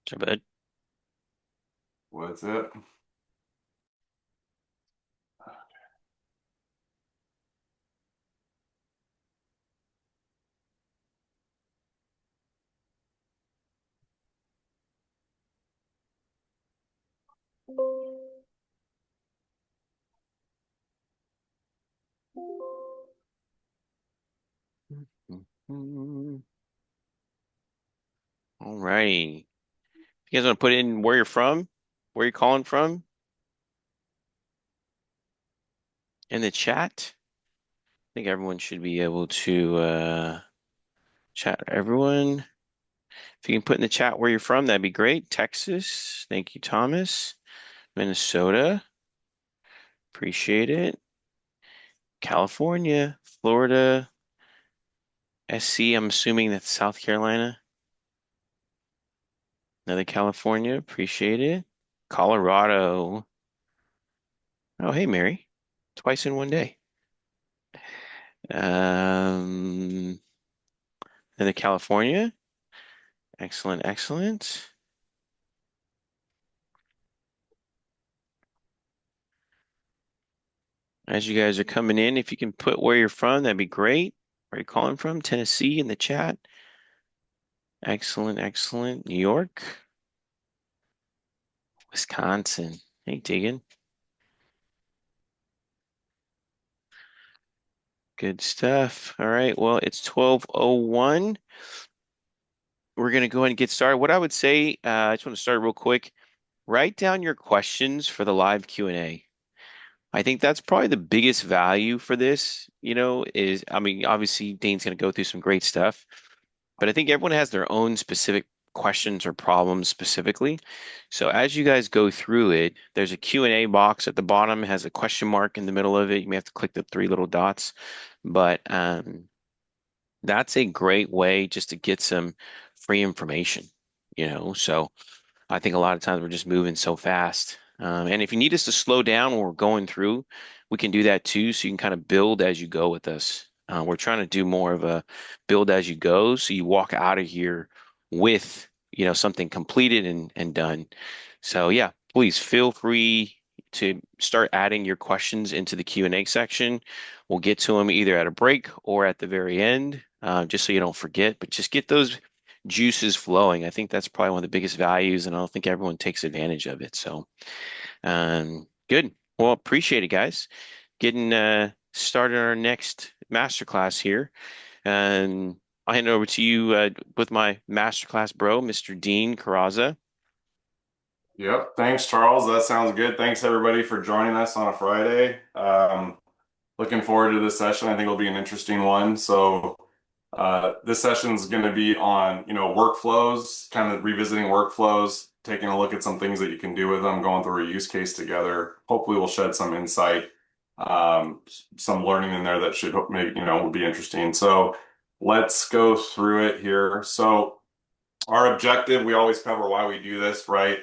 So, bud. What's it? Mhm. All right. You guys want to put in where you're from, where you're calling from in the chat? I think everyone should be able to chat. Everyone, if you can put in the chat where you're from, that'd be great. Texas, thank you, Thomas. Minnesota, appreciate it. California, Florida, SC, I'm assuming that's South Carolina. Another California, appreciate it. Colorado. Oh, hey, Mary. Twice in one day. Um, another California. Excellent, excellent. As you guys are coming in, if you can put where you're from, that'd be great. Where are you calling from? Tennessee in the chat. Excellent, excellent. New York, Wisconsin. Hey, digging. Good stuff. All right. Well, it's 12:01. We're going to go ahead and get started. What I would say, I just want to start real quick. Write down your questions for the live Q&A. I think that's probably the biggest value for this, is, I mean, obviously Dane's going to go through some great stuff, but I think everyone has their own specific questions or problems specifically. So as you guys go through it, there's a Q&A box at the bottom, it has a question mark in the middle of it. You may have to click the three little dots, but that's a great way just to get some free information. So I think a lot of times we're just moving so fast. And if you need us to slow down when we're going through, we can do that too. So you can kind of build as you go with us. We're trying to do more of a build as you go. So you walk out of here with, something completed and done. So yeah, please feel free to start adding your questions into the Q&A section. We'll get to them either at a break or at the very end, just so you don't forget. But just get those juices flowing. I think that's probably one of the biggest values, and I don't think everyone takes advantage of it. So, good. Well, appreciate it, guys. Getting started our next masterclass here, and I'll hand it over to you with my masterclass bro, Mr. Dean Carazza. Yep. Thanks, Charles. That sounds good. Thanks everybody for joining us on a Friday. Looking forward to this session. I think it'll be an interesting one. So, this session is going to be on, workflows, kind of revisiting workflows, taking a look at some things that you can do with them, going through a use case together. Hopefully, we'll shed some insight, some learning in there that should maybe, will be interesting. So, let's go through it here. So, our objective, we always cover why we do this, right?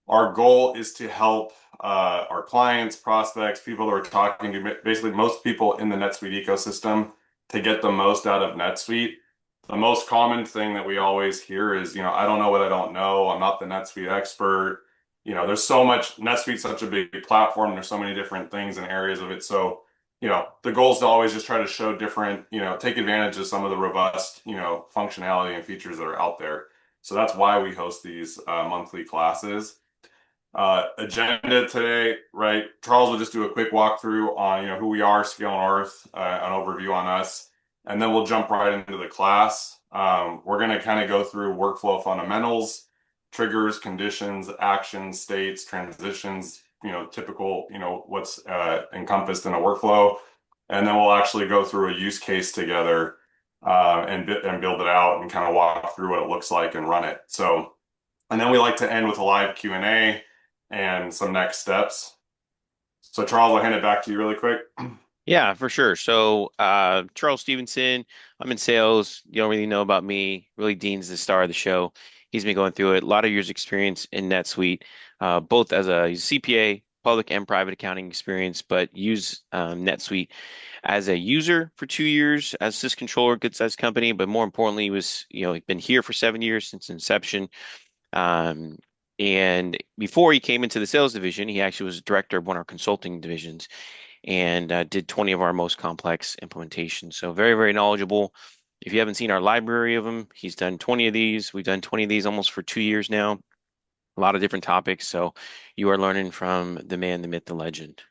Our goal is to help our clients, prospects, people that we're talking to, basically most people in the NetSuite ecosystem to get the most out of NetSuite. The most common thing that we always hear is, I don't know what I don't know. I'm not the NetSuite expert. There's so much, NetSuite's such a big platform. There's so many different things and areas of it. So, the goal is to always just try to show different, take advantage of some of the robust, functionality and features that are out there. So that's why we host these monthly classes. Agenda today, right? Charles will just do a quick walkthrough on, who we are, ScaleNorth, an overview on us, and then we'll jump right into the class. We're going to kind of go through workflow fundamentals, triggers, conditions, actions, states, transitions, typical, what's encompassed in a workflow. And then we'll actually go through a use case together and build it out and kind of walk through what it looks like and run it. So, and then we like to end with a live Q&A and some next steps. So Charles, I'll hand it back to you really quick. Yeah, for sure. So, Charles Stevenson, I'm in sales. You don't really know about me. Really, Dean's the star of the show. He's been going through it. A lot of years experience in NetSuite, both as a CPA, public and private accounting experience, but use NetSuite as a user for 2 years as sys controller, good sized company. But more importantly, he was, been here for 7 years since inception. Um, and before he came into the sales division, he actually was director of one of our consulting divisions and did 20 of our most complex implementations. So very, very knowledgeable. If you haven't seen our library of them, he's done 20 of these. We've done 20 of these almost for 2 years now. A lot of different topics. So you are learning from the man, the myth, the legend.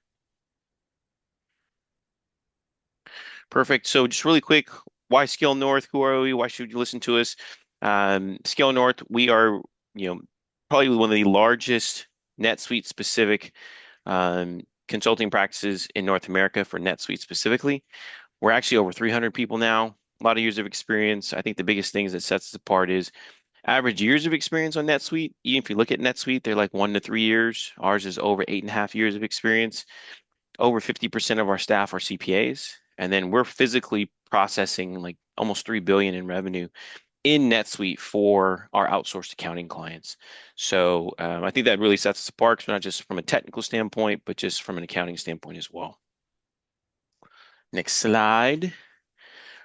Perfect. So just really quick, why Scale North? Who are we? Why should you listen to us? Scale North, we are, you know, probably one of the largest NetSuite specific consulting practices in North America for NetSuite specifically. We're actually over 300 people now, a lot of years of experience. I think the biggest things that sets us apart is average years of experience on NetSuite. Even if you look at NetSuite, they're like 1 to 3 years. Ours is over 8.5 years of experience. Over 50% of our staff are CPAs. And then we're physically processing like almost 3 billion in revenue in NetSuite for our outsourced accounting clients. So I think that really sets us apart, not just from a technical standpoint, but just from an accounting standpoint as well. Next slide.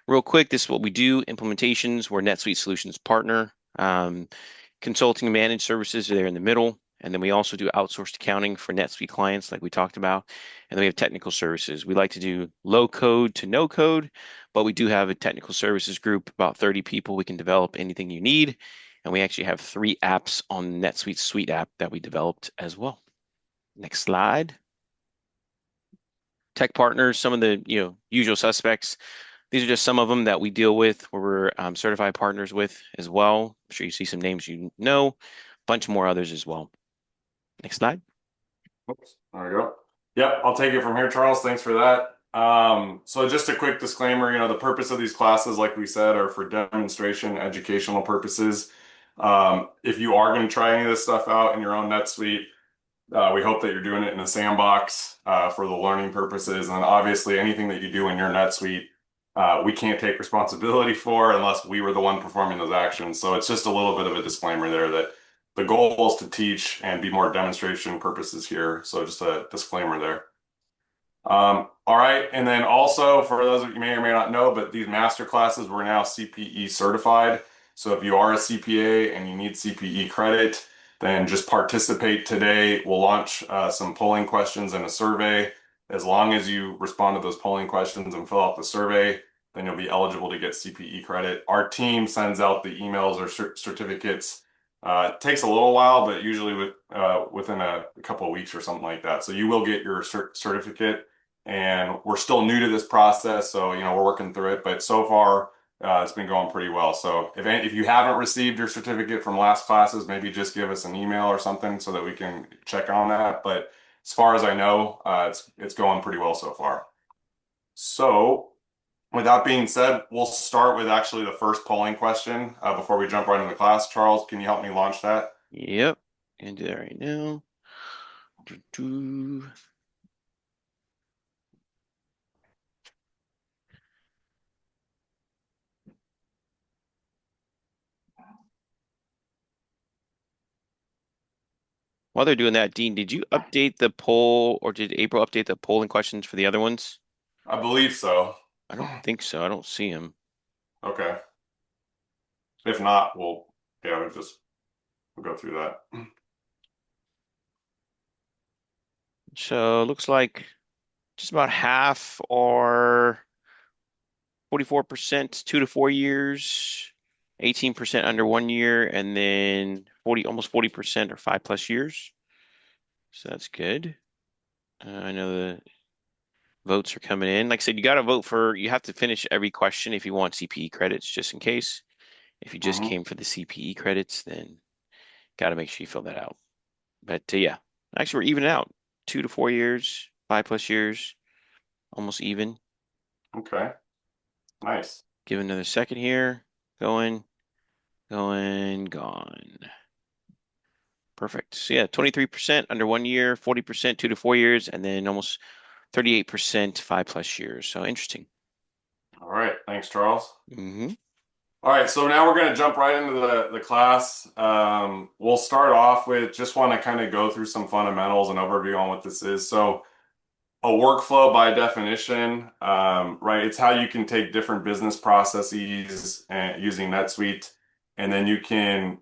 Real quick, this is what we do. Implementations, we're NetSuite Solutions partner. Consulting and managed services are there in the middle. And then we also do outsourced accounting for NetSuite clients, like we talked about. And then we have technical services. We like to do low code to no code, but we do have a technical services group, about 30 people. We can develop anything you need. And we actually have 3 apps on NetSuite Suite app that we developed as well. Next slide. Tech partners, some of the usual suspects. These are just some of them that we deal with, where we're certified partners with as well. I'm sure you see some names you know, a bunch more others as well. Next slide. Oops, there we go. Yep, I'll take it from here, Charles. Thanks for that. So just a quick disclaimer, the purpose of these classes, like we said, are for demonstration, educational purposes. If you are going to try any of this stuff out in your own NetSuite, we hope that you're doing it in a sandbox for the learning purposes. And obviously, anything that you do in your NetSuite, we can't take responsibility for unless we were the one performing those actions. So it's just a little bit of a disclaimer there that the goal is to teach and be more demonstration purposes here. So just a disclaimer there. All right. And then also for those of you may or may not know, but these master classes, we're now CPE certified. So if you are a CPA and you need CPE credit, then just participate today. We'll launch some polling questions and a survey. As long as you respond to those polling questions and fill out the survey, then you'll be eligible to get CPE credit. Our team sends out the emails or certificates. It takes a little while, but usually within a couple of weeks or something like that. So you will get your certificate, and we're still new to this process, so we're working through it. But so far, it's been going pretty well. So if you haven't received your certificate from last classes, maybe just give us an email or something so that we can check on that. But as far as I know, it's going pretty well so far. So with that being said, we'll start with actually the first polling question before we jump right into the class. Charles, can you help me launch that? Yep. Gonna do that right now. While they're doing that, Dean, did you update the poll or did April update the polling questions for the other ones? I believe so. I don't think so. I don't see them. Okay. If not, we'll go through that. So it looks like just about half are 44% 2 to 4 years, 18% under 1 year, and then almost 40% are 5+ years. So that's good. I know the votes are coming in. Like I said, you have to finish every question if you want CPE credits, just in case. If you just Mhm. came for the CPE credits, then got to make sure you fill that out. But yeah, actually, we're evening out 2 to 4 years, 5+ years, almost even. Okay. Nice. Give it another second here. Going, going, gone. Perfect. So yeah, 23% under 1 year, 40% 2 to 4 years, and then almost 38% 5+ years. So interesting. All right. Thanks, Charles. Hmm. All right. So now we're going to jump right into the class. We'll start off with just want to kind of go through some fundamentals and overview on what this is. So a workflow by definition, right? It's how you can take different business processes and using NetSuite, and then you can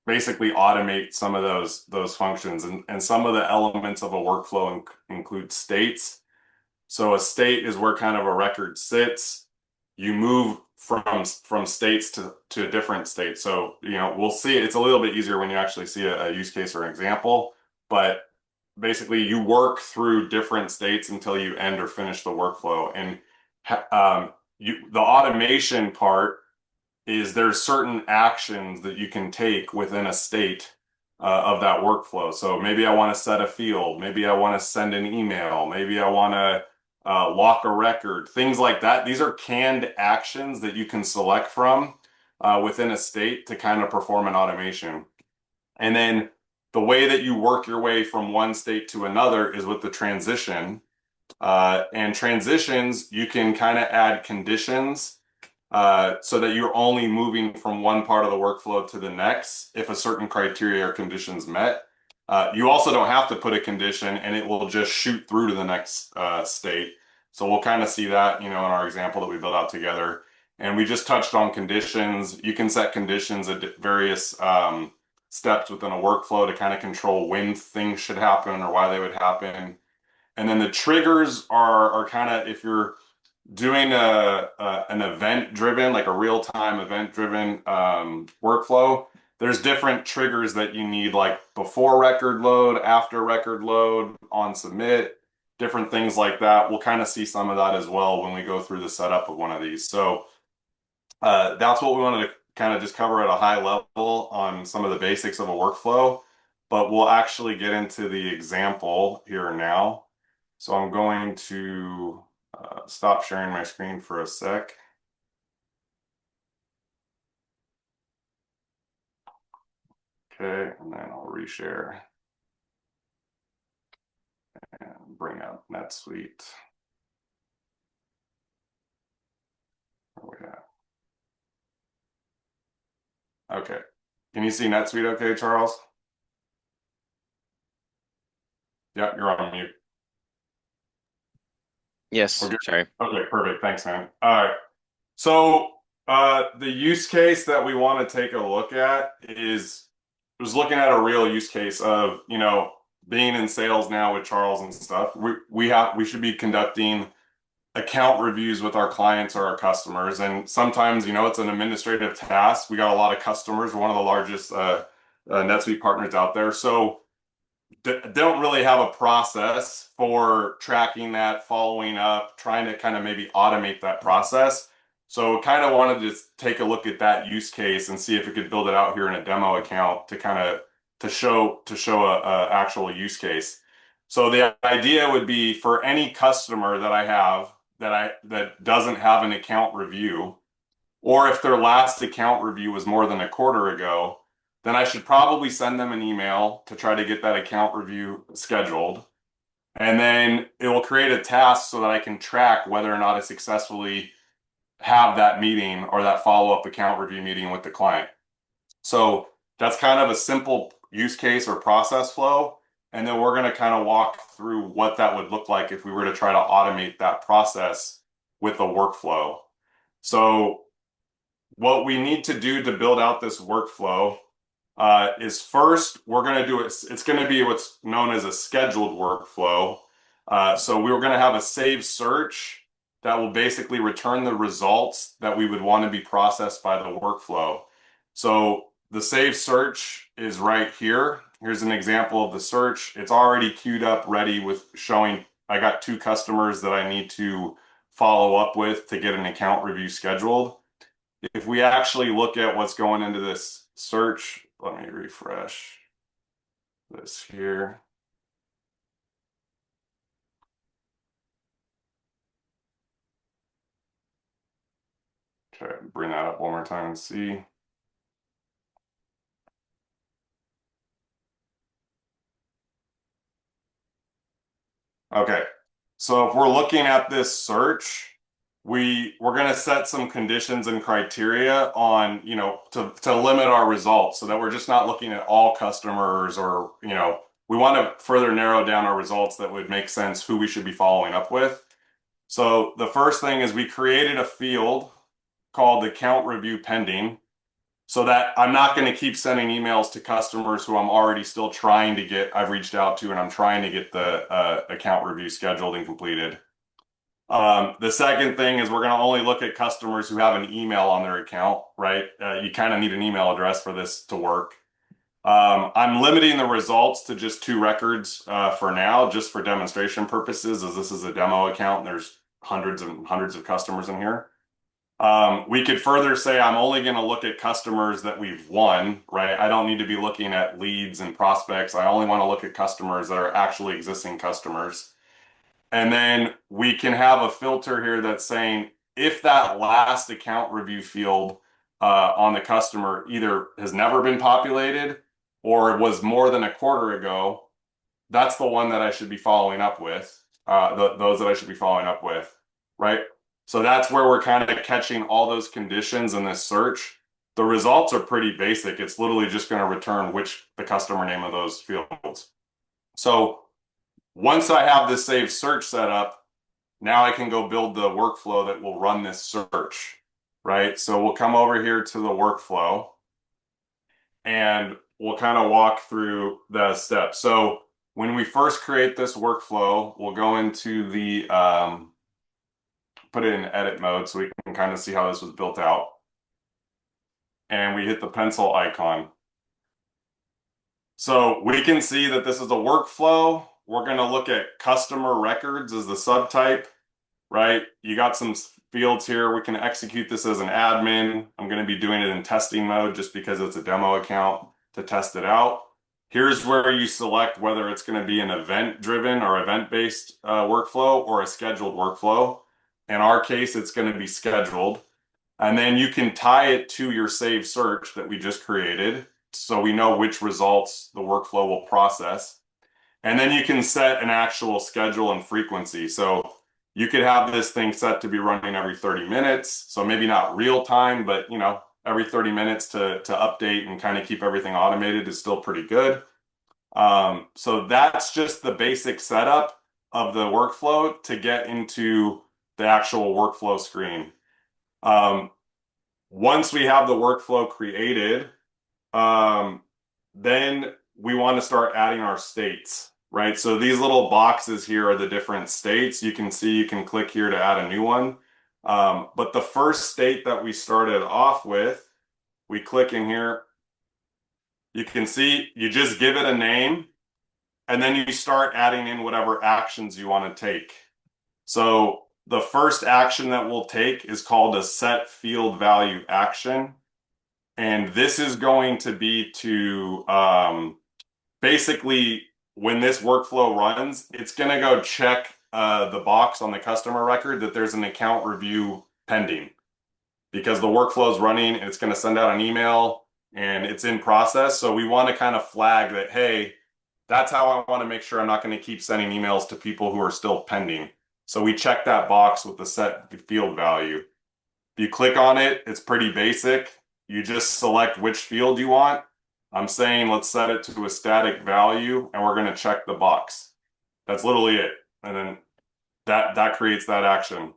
basically automate some of those functions. And some of the elements of a workflow include states. So a state is where kind of a record sits. You move from states to a different state. So, we'll see it's a little bit easier when you actually see a use case or an example, but basically you work through different states until you end or finish the workflow. And the automation part is there's certain actions that you can take within a state of that workflow. So maybe I want to set a field, maybe I want to send an email, maybe I want to lock a record, things like that. These are canned actions that you can select from within a state to kind of perform an automation. And then the way that you work your way from one state to another is with the transition. And transitions, you can kind of add conditions so that you're only moving from one part of the workflow to the next if a certain criteria or conditions met. You also don't have to put a condition and it will just shoot through to the next state. So we'll kind of see that, in our example that we built out together. And we just touched on conditions. You can set conditions at various steps within a workflow to kind of control when things should happen or why they would happen. And then the triggers are kind of if you're doing an event driven, like a real-time event driven workflow, there's different triggers that you need, like before record load, after record load, on submit, different things like that. We'll kind of see some of that as well when we go through the setup of one of these. So that's what we wanted to kind of just cover at a high level on some of the basics of a workflow, but we'll actually get into the example here now. So I'm going to stop sharing my screen for a sec. Okay, and then I'll reshare and bring up NetSuite. Where we at? Okay. Can you see NetSuite okay, Charles? Yep, you're on mute. We're Yes, good. sorry. Okay, perfect. Thanks, man. All right. So the use case that we want to take a look at is was looking at a real use case of, being in sales now with Charles and stuff. We should be conducting account reviews with our clients or our customers. And sometimes, it's an administrative task. We got a lot of customers. We're one of the largest NetSuite partners out there. So don't really have a process for tracking that, following up, trying to kind of maybe automate that process. So kind of wanted to take a look at that use case and see if we could build it out here in a demo account to kind of to show a actual use case. So the idea would be for any customer that I have that doesn't have an account review, or if their last account review was more than a quarter ago, then I should probably send them an email to try to get that account review scheduled. And then it will create a task so that I can track whether or not I successfully have that meeting or that follow-up account review meeting with the client. So that's kind of a simple use case or process flow. And then we're going to kind of walk through what that would look like if we were to try to automate that process with a workflow. So what we need to do to build out this workflow is first we're going to do it. It's going to be what's known as a scheduled workflow. So we were going to have a save search that will basically return the results that we would want to be processed by the workflow. So the save search is right here. Here's an example of the search. It's already queued up, ready with showing I got 2 customers that I need to follow up with to get an account review scheduled. If we actually look at what's going into this search, let me refresh this here. Try to bring that up one more time and see. Okay, so if we're looking at this search, we're going to set some conditions and criteria on, to limit our results so that we're just not looking at all customers or, we want to further narrow down our results that would make sense who we should be following up with. So the first thing is we created a field called account review pending. so that I'm not going to keep sending emails to customers who I'm already still trying to get, I've reached out to, and I'm trying to get the account review scheduled and completed. The second thing is we're going to only look at customers who have an email on their account, right? You kind of need an email address for this to work. I'm limiting the results to just two records for now, just for demonstration purposes, as this is a demo account and there's hundreds and hundreds of customers in here. We could further say I'm only going to look at customers that we've won, right? I don't need to be looking at leads and prospects. I only want to look at customers that are actually existing customers. And then we can have a filter here that's saying if that last account review field on the customer either has never been populated or it was more than a quarter ago, that's the one that I should be following up with, those that I should be following up with, right? So that's where we're kind of catching all those conditions in this search. The results are pretty basic. It's literally just going to return which the customer name of those fields. So once I have this saved search set up, now I can go build the workflow that will run this search, right? So we'll come over here to the workflow and we'll kind of walk through the steps. So when we first create this workflow, we'll go into the, put it in edit mode so we can kind of see how this was built out. And we hit the pencil icon. So we can see that this is a workflow. We're going to look at customer records as the subtype, right? You got some fields here. We can execute this as an admin. I'm going to be doing it in testing mode just because it's a demo account to test it out. Here's where you select whether it's going to be an event-driven or event-based workflow or a scheduled workflow. In our case, it's going to be scheduled. And then you can tie it to your saved search that we just created so we know which results the workflow will process. And then you can set an actual schedule and frequency. So you could have this thing set to be running every 30 minutes. So maybe not real time, but every 30 minutes to update and kind of keep everything automated is still pretty good. So that's just the basic setup of the workflow to get into the actual workflow screen. Once we have the workflow created, then we want to start adding our states, right? So these little boxes here are the different states. You can see you can click here to add a new one. But the first state that we started off with, we click in here. You can see you just give it a name and then you start adding in whatever actions you want to take. So the first action that we'll take is called a set field value action. And this is going to be to basically, when this workflow runs, it's going to go check the box on the customer record that there's an account review pending because the workflow is running and it's going to send out an email and it's in process. So we want to kind of flag that, hey, that's how I want to make sure I'm not going to keep sending emails to people who are still pending. So we check that box with the set field value. If you click on it, it's pretty basic. You just select which field you want. I'm saying let's set it to a static value and we're going to check the box. That's literally it. And then that creates that action.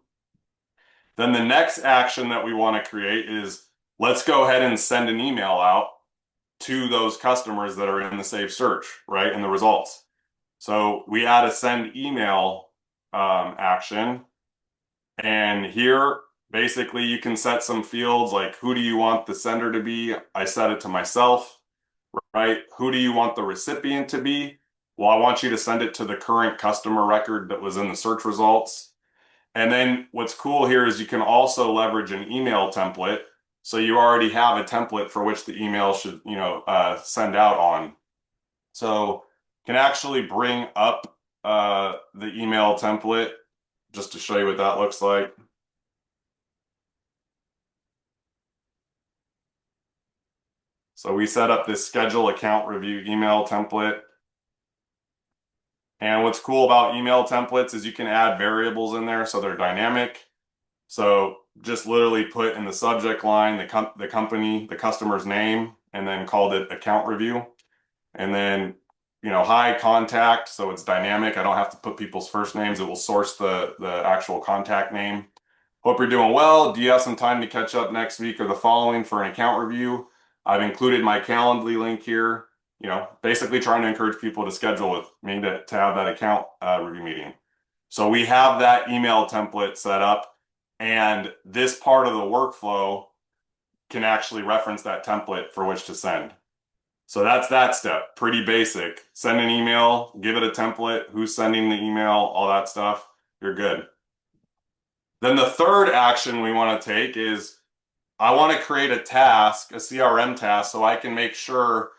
Then the next action that we want to create is let's go ahead and send an email out to those customers that are in the saved search, right? In the results. So we add a send email action. And here, basically, you can set some fields like who do you want the sender to be? I set it to myself, right? Who do you want the recipient to be? Well, I want you to send it to the current customer record that was in the search results. And then what's cool here is you can also leverage an email template. So you already have a template for which the email should, send out on. So can actually bring up the email template just to show you what that looks like. So we set up this schedule account review email template. And what's cool about email templates is you can add variables in there so they're dynamic. So just literally put in the subject line the company, the customer's name, and then called it account review. And then, hi contact, so it's dynamic. I don't have to put people's first names. It will source the actual contact name. Hope you're doing well. Do you have some time to catch up next week or the following for an account review? I've included my Calendly link here, basically trying to encourage people to schedule with me to have that account review meeting. So we have that email template set up, and this part of the workflow can actually reference that template for which to send. So that's that step. Pretty basic. Send an email, give it a template, who's sending the email, all that stuff. You're good. Then the third action we want to take is I want to create a task, a CRM task, so I can make sure,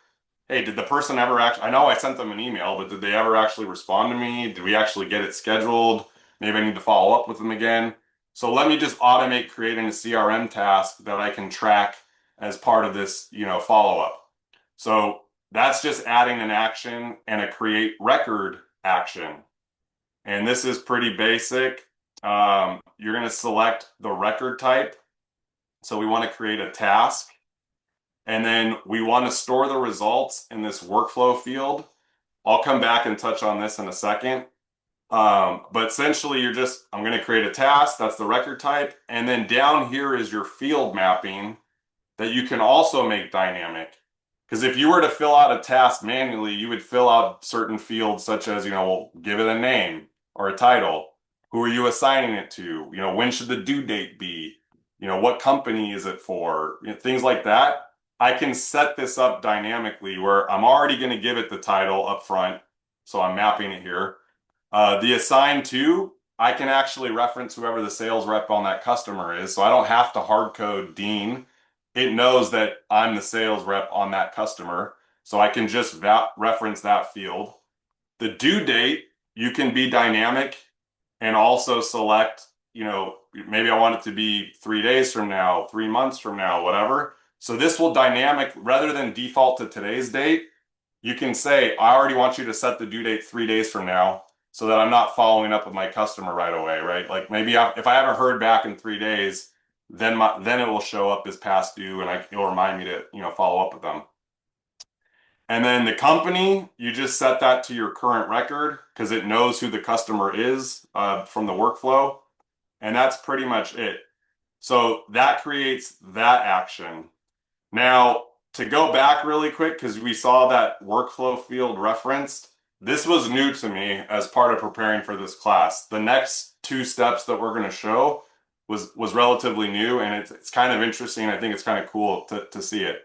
hey, did the person ever actually, I know I sent them an email, but did they ever actually respond to me? Did we actually get it scheduled? Maybe I need to follow up with them again. So let me just automate creating a CRM task that I can track as part of this, follow up. So that's just adding an action and a create record action. And this is pretty basic. You're going to select the record type. So we want to create a task. And then we want to store the results in this workflow field. I'll come back and touch on this in a second. But essentially, I'm going to create a task. That's the record type. And then down here is your field mapping that you can also make dynamic. Because if you were to fill out a task manually, you would fill out certain fields such as, we'll give it a name or a title. Who are you assigning it to? When should the due date be? What company is it for? Things like that. I can set this up dynamically where I'm already going to give it the title up front. So I'm mapping it here. The assign to, I can actually reference whoever the sales rep on that customer is. So I don't have to hard code Dean. It knows that I'm the sales rep on that customer. So I can just reference that field. The due date, you can be dynamic and also select, maybe I want it to be 3 days from now, 3 months from now, whatever. So this will dynamic, rather than default to today's date, you can say, I already want you to set the due date 3 days from now so that I'm not following up with my customer right away, right? Like maybe if I haven't heard back in 3 days, then it will show up as past due and it'll remind me to, follow up with them. And then the company, you just set that to your current record because it knows who the customer is from the workflow. And that's pretty much it. So that creates that action. Now, to go back really quick, because we saw that workflow field referenced, this was new to me as part of preparing for this class. The next two steps that we're going to show was relatively new, and it's kind of interesting. I think it's kind of cool to see it.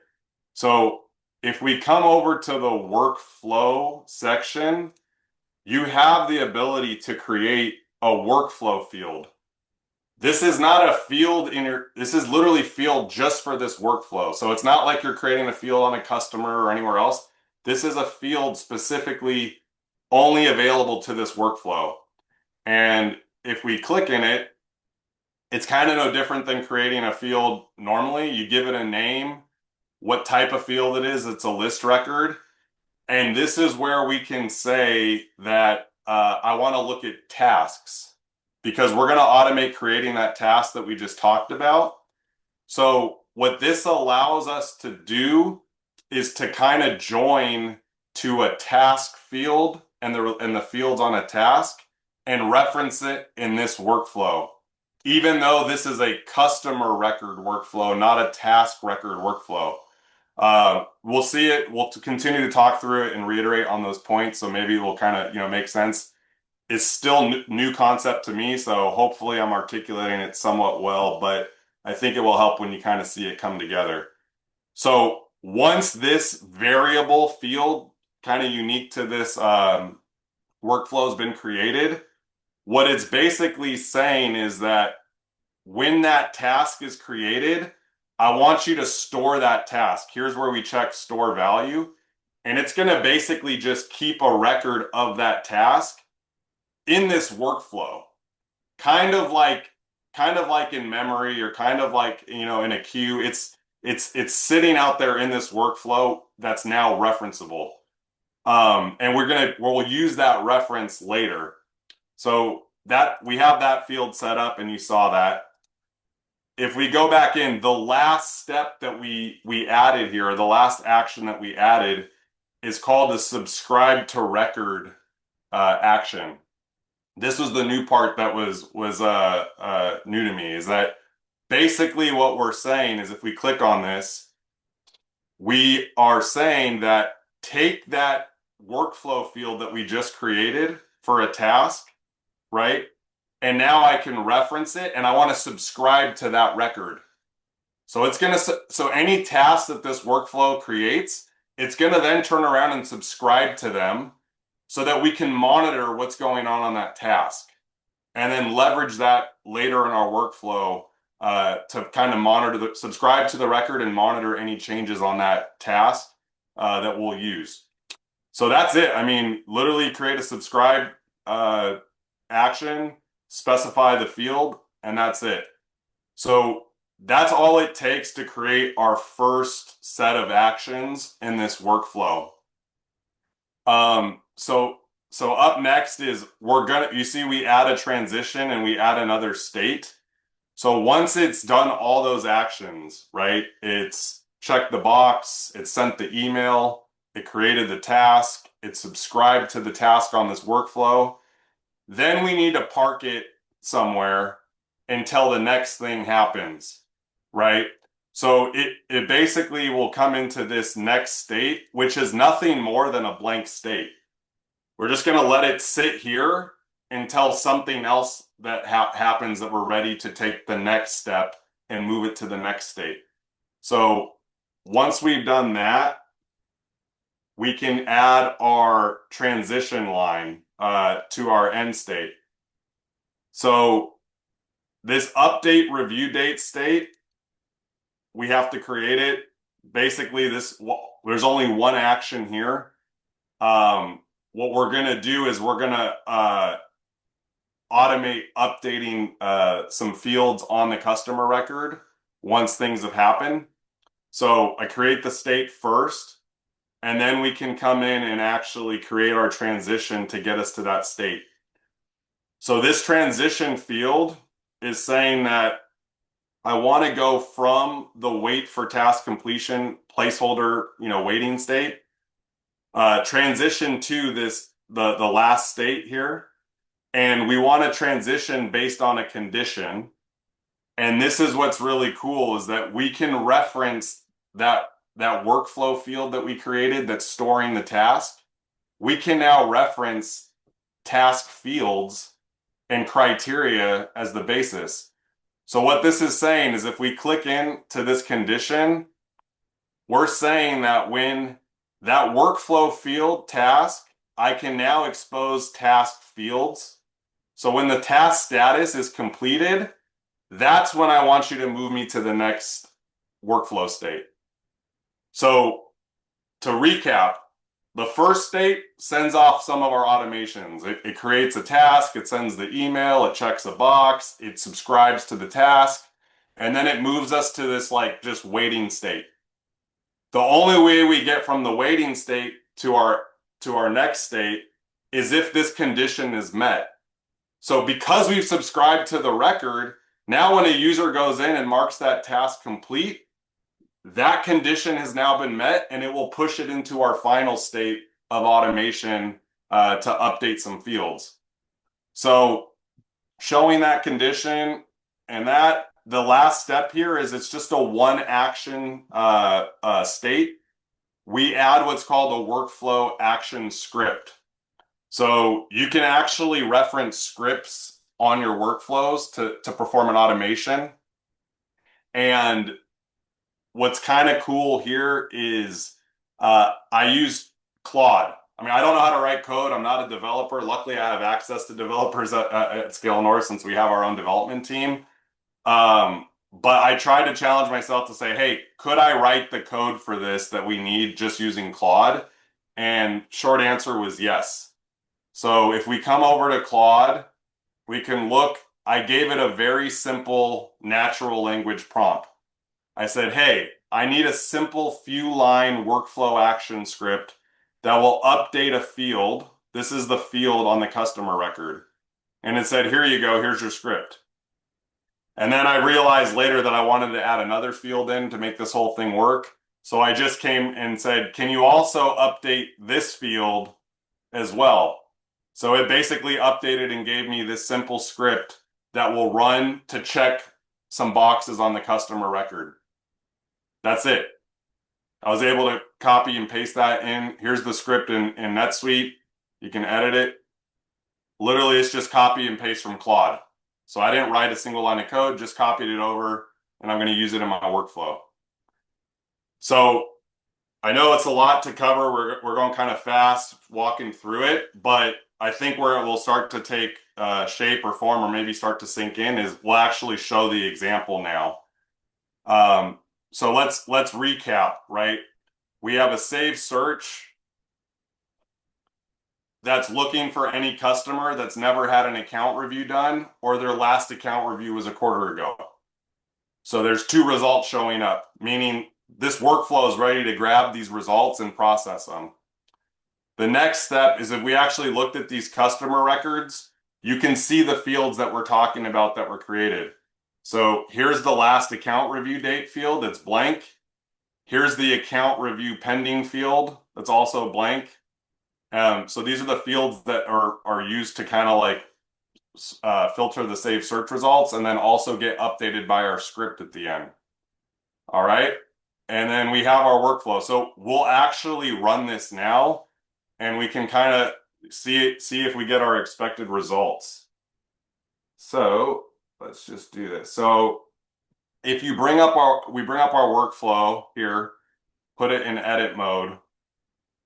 So if we come over to the workflow section, you have the ability to create a workflow field. This is not a field this is literally field just for this workflow. So it's not like you're creating a field on a customer or anywhere else. This is a field specifically only available to this workflow. And if we click in it, it's kind of no different than creating a field normally. You give it a name, what type of field it is. It's a list record. And this is where we can say that I want to look at tasks because we're going to automate creating that task that we just talked about. So what this allows us to do is to kind of join to a task field and the fields on a task and reference it in this workflow. Even though this is a customer record workflow, not a task record workflow. We'll see it. We'll continue to talk through it and reiterate on those points. So maybe it will kind of, make sense. It's still new concept to me. So hopefully I'm articulating it somewhat well, but I think it will help when you kind of see it come together. So once this variable field, kind of unique to this workflow has been created, what it's basically saying is that when that task is created, I want you to store that task. Here's where we check store value. And it's going to basically just keep a record of that task in this workflow. Kind of like in memory or kind of like, in a queue. It's sitting out there in this workflow that's now referenceable. And we'll use that reference later. So that we have that field set up and you saw that. If we go back in, the last step that we added here, the last action that we added is called the subscribe to record action. This was the new part that was new to me, is that basically what we're saying is if we click on this, we are saying that take that workflow field that we just created for a task, right? And now I can reference it and I want to subscribe to that record. So it's going to, so any task that this workflow creates, it's going to then turn around and subscribe to them so that we can monitor what's going on that task and then leverage that later in our workflow to kind of subscribe to the record and monitor any changes on that task that we'll use. So that's it. I mean, literally create a subscribe uh, action, specify the field, and that's it. So that's all it takes to create our first set of actions in this workflow. So up next is you see we add a transition and we add another state. So once it's done all those actions, right? It's checked the box, it sent the email, it created the task, it subscribed to the task on this workflow. Then we need to park it somewhere until the next thing happens, right? So it basically will come into this next state, which is nothing more than a blank state. We're just going to let it sit here until something else that happens that we're ready to take the next step and move it to the next state. So once we've done that, we can add our transition line to our end state. So this update review date state, we have to create it. Basically, there's only one action here. What we're going to do is we're going to automate updating some fields on the customer record once things have happened. So I create the state first, and then we can come in and actually create our transition to get us to that state. So this transition field is saying that I want to go from the wait for task completion placeholder, waiting state, transition to the last state here. And we want to transition based on a condition. And this is what's really cool is that we can reference that workflow field that we created that's storing the task. We can now reference task fields and criteria as the basis. So what this is saying is if we click into this condition, we're saying that when that workflow field task, I can now expose task fields. So when the task status is completed, that's when I want you to move me to the next workflow state. So to recap, the first state sends off some of our automations. It creates a task, it sends the email, it checks a box, it subscribes to the task, and then it moves us to this just waiting state. The only way we get from the waiting state to our next state is if this condition is met. So because we've subscribed to the record, now when a user goes in and marks that task complete, that condition has now been met and it will push it into our final state of automation to update some fields. So showing that condition and that the last step here is it's just a one action state. We add what's called a workflow action script. So you can actually reference scripts on your workflows to perform an automation. And what's kind of cool here is I use Claude. I mean, I don't know how to write code. I'm not a developer. Luckily, I have access to developers at ScaleNorth since we have our own development team. But I tried to challenge myself to say, hey, could I write the code for this that we need just using Claude? And short answer was yes. So if we come over to Claude, we can look. I gave it a very simple natural language prompt. I said, hey, I need a simple few line workflow action script that will update a field. This is the field on the customer record. And it said, here you go, here's your script. And then I realized later that I wanted to add another field in to make this whole thing work. So I just came and said, can you also update this field as well? So it basically updated and gave me this simple script that will run to check some boxes on the customer record. That's it. I was able to copy and paste that in. Here's the script in NetSuite. You can edit it. Literally, it's just copy and paste from Claude. So I didn't write a single line of code, just copied it over, and I'm going to use it in my workflow. So I know it's a lot to cover. We're going kind of fast walking through it, but I think where it will start to take shape or form or maybe start to sink in is we'll actually show the example now. So let's recap, right? We have a save search that's looking for any customer that's never had an account review done or their last account review was a quarter ago. So there's two results showing up, meaning this workflow is ready to grab these results and process them. The next step is if we actually looked at these customer records, you can see the fields that we're talking about that were created. So here's the last account review date field, it's blank. Here's the account review pending field, that's also blank. So these are the fields that are used to kind of like filter the saved search results and then also get updated by our script at the end. All right. And then we have our workflow. So we'll actually run this now and we can kind of see if we get our expected results. So let's just do this. So if you we bring up our workflow here, put it in edit mode.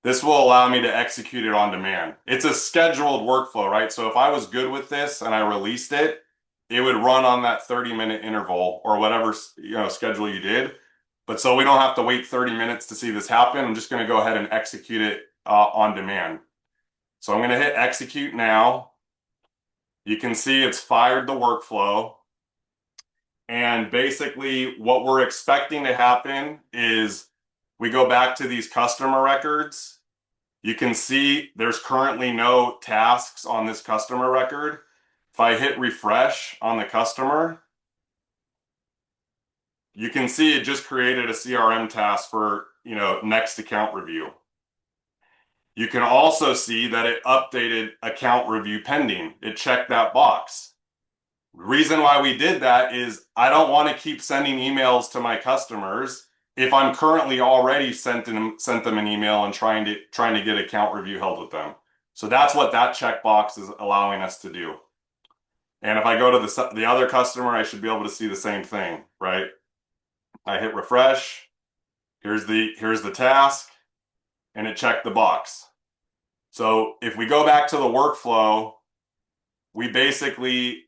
This will allow me to execute it on demand. It's a scheduled workflow, right? So if I was good with this and I released it, it would run on that 30-minute interval or whatever, schedule you did. But so we don't have to wait 30 minutes to see this happen. I'm just going to go ahead and execute it on demand. So I'm going to hit execute now. You can see it's fired the workflow. And basically what we're expecting to happen is we go back to these customer records. You can see there's currently no tasks on this customer record. If I hit refresh on the customer, you can see it just created a CRM task for, next account review. You can also see that it updated account review pending. It checked that box. The reason why we did that is I don't want to keep sending emails to my customers if I'm currently already sent them an email and trying to get account review held with them. So that's what that checkbox is allowing us to do. And if I go to the other customer, I should be able to see the same thing, right? I hit refresh. Here's the task, and it checked the box. So if we go back to the workflow, we basically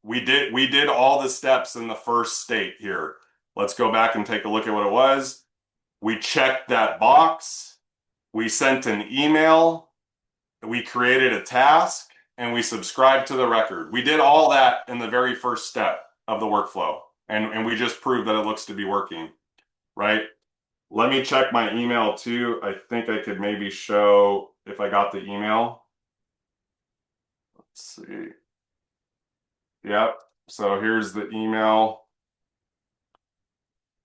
we did all the steps in the first state here. Let's go back and take a look at what it was. We checked that box. We sent an email. We created a task and we subscribed to the record. We did all that in the very first step of the workflow. And we just proved that it looks to be working, right? Let me check my email too. I think I could maybe show if I got the email. Let's see. Yep. So here's the email.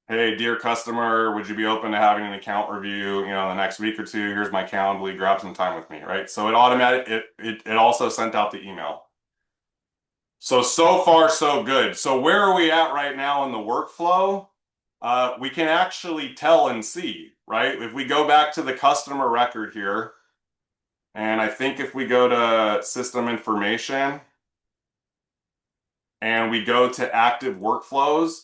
Hey, dear customer, would you be open to having an account review, the next week or two? Here's my Calendly, grab some time with me, right? So it also sent out the email. So far, so good. So where are we at right now in the workflow? We can actually tell and see, right? If we go back to the customer record here, and I think if we go to system information and we go to active workflows,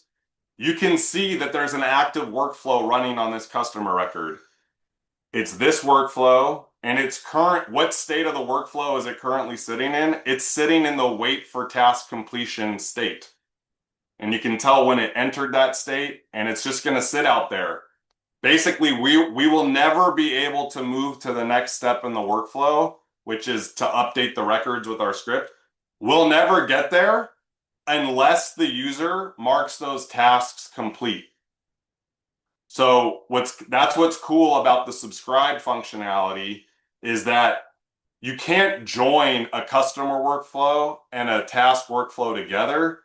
you can see that there's an active workflow running on this customer record. It's this workflow, and what state of the workflow is it currently sitting in? It's sitting in the wait for task completion state. And you can tell when it entered that state, and it's just going to sit out there. Basically, we will never be able to move to the next step in the workflow, which is to update the records with our script. We'll never get there unless the user marks those tasks complete. So that's what's cool about the subscribe functionality is that you can't join a customer workflow and a task workflow together,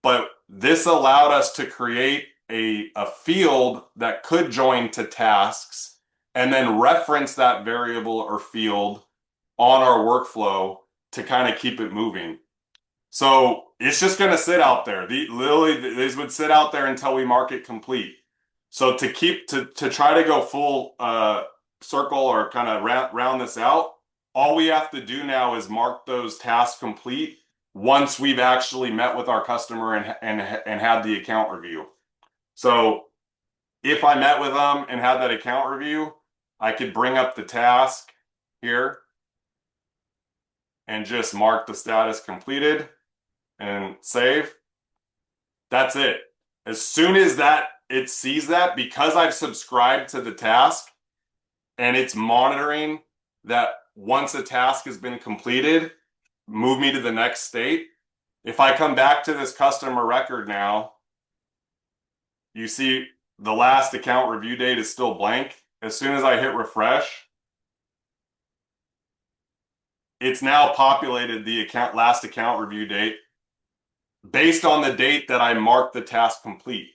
but this allowed us to create a field that could join to tasks and then reference that variable or field on our workflow to kind of keep it moving. So it's just going to sit out there. Literally, these would sit out there until we mark it complete. So to try to go full circle or kind of round this out, all we have to do now is mark those tasks complete once we've actually met with our customer and had the account review. So if I met with them and had that account review, I could bring up the task here and just mark the status completed and save. That's it. As soon as that it sees that, because I've subscribed to the task and it's monitoring that once a task has been completed, move me to the next state. If I come back to this customer record now, you see the last account review date is still blank. As soon as I hit refresh, it's now populated the last account review date based on the date that I marked the task complete.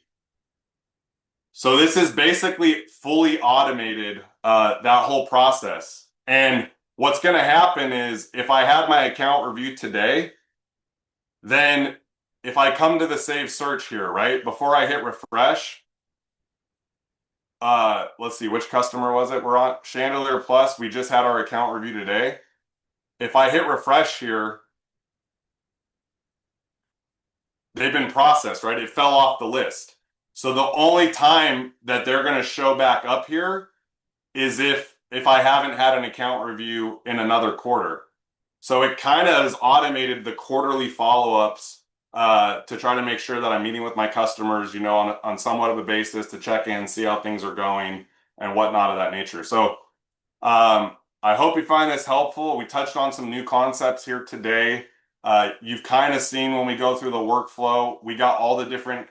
So this is basically fully automated that whole process. And what's going to happen is if I had my account review today, then if I come to the save search here, right, before I hit refresh, let's see, which customer was it? We're on Chandelier Plus. We just had our account review today. If I hit refresh here, they've been processed, right? It fell off the list. So the only time that they're going to show back up here is if I haven't had an account review in another quarter. So it kind of has automated the quarterly follow-ups to try to make sure that I'm meeting with my customers, on somewhat of a basis to check in, see how things are going, and whatnot of that nature. So I hope you find this helpful. We touched on some new concepts here today. You've kind of seen when we go through the workflow, we got all the different,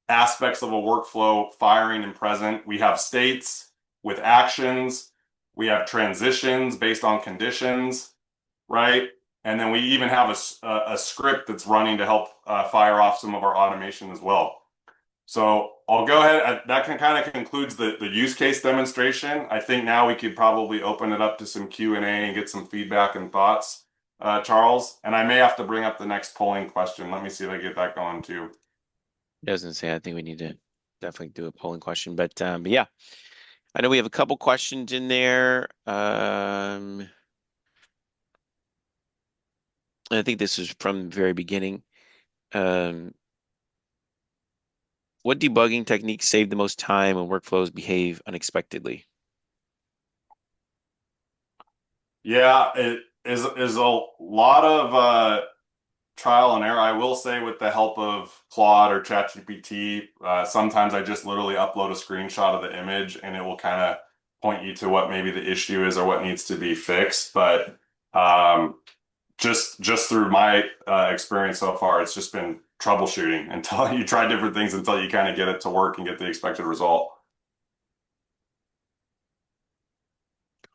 aspects of a workflow firing and present. We have states with actions. We have transitions based on conditions, right? And then we even have a script that's running to help fire off some of our automation as well. So I'll go ahead. That kind of concludes the use case demonstration. I think now we could probably open it up to some Q&A and get some feedback and thoughts, Charles. And I may have to bring up the next polling question. Let me see if I get that going too. Doesn't say. I think we need to definitely do a polling question, but yeah, I know we have a couple questions in there. I think this is from the very beginning. Um, what debugging techniques save the most time when workflows behave unexpectedly? Yeah, it is a lot of trial and error. I will say with the help of Claude or ChatGPT, sometimes I just literally upload a screenshot of the image and it will kind of point you to what maybe the issue is or what needs to be fixed. But just through my experience so far, it's just been troubleshooting until you try different things until you kind of get it to work and get the expected result.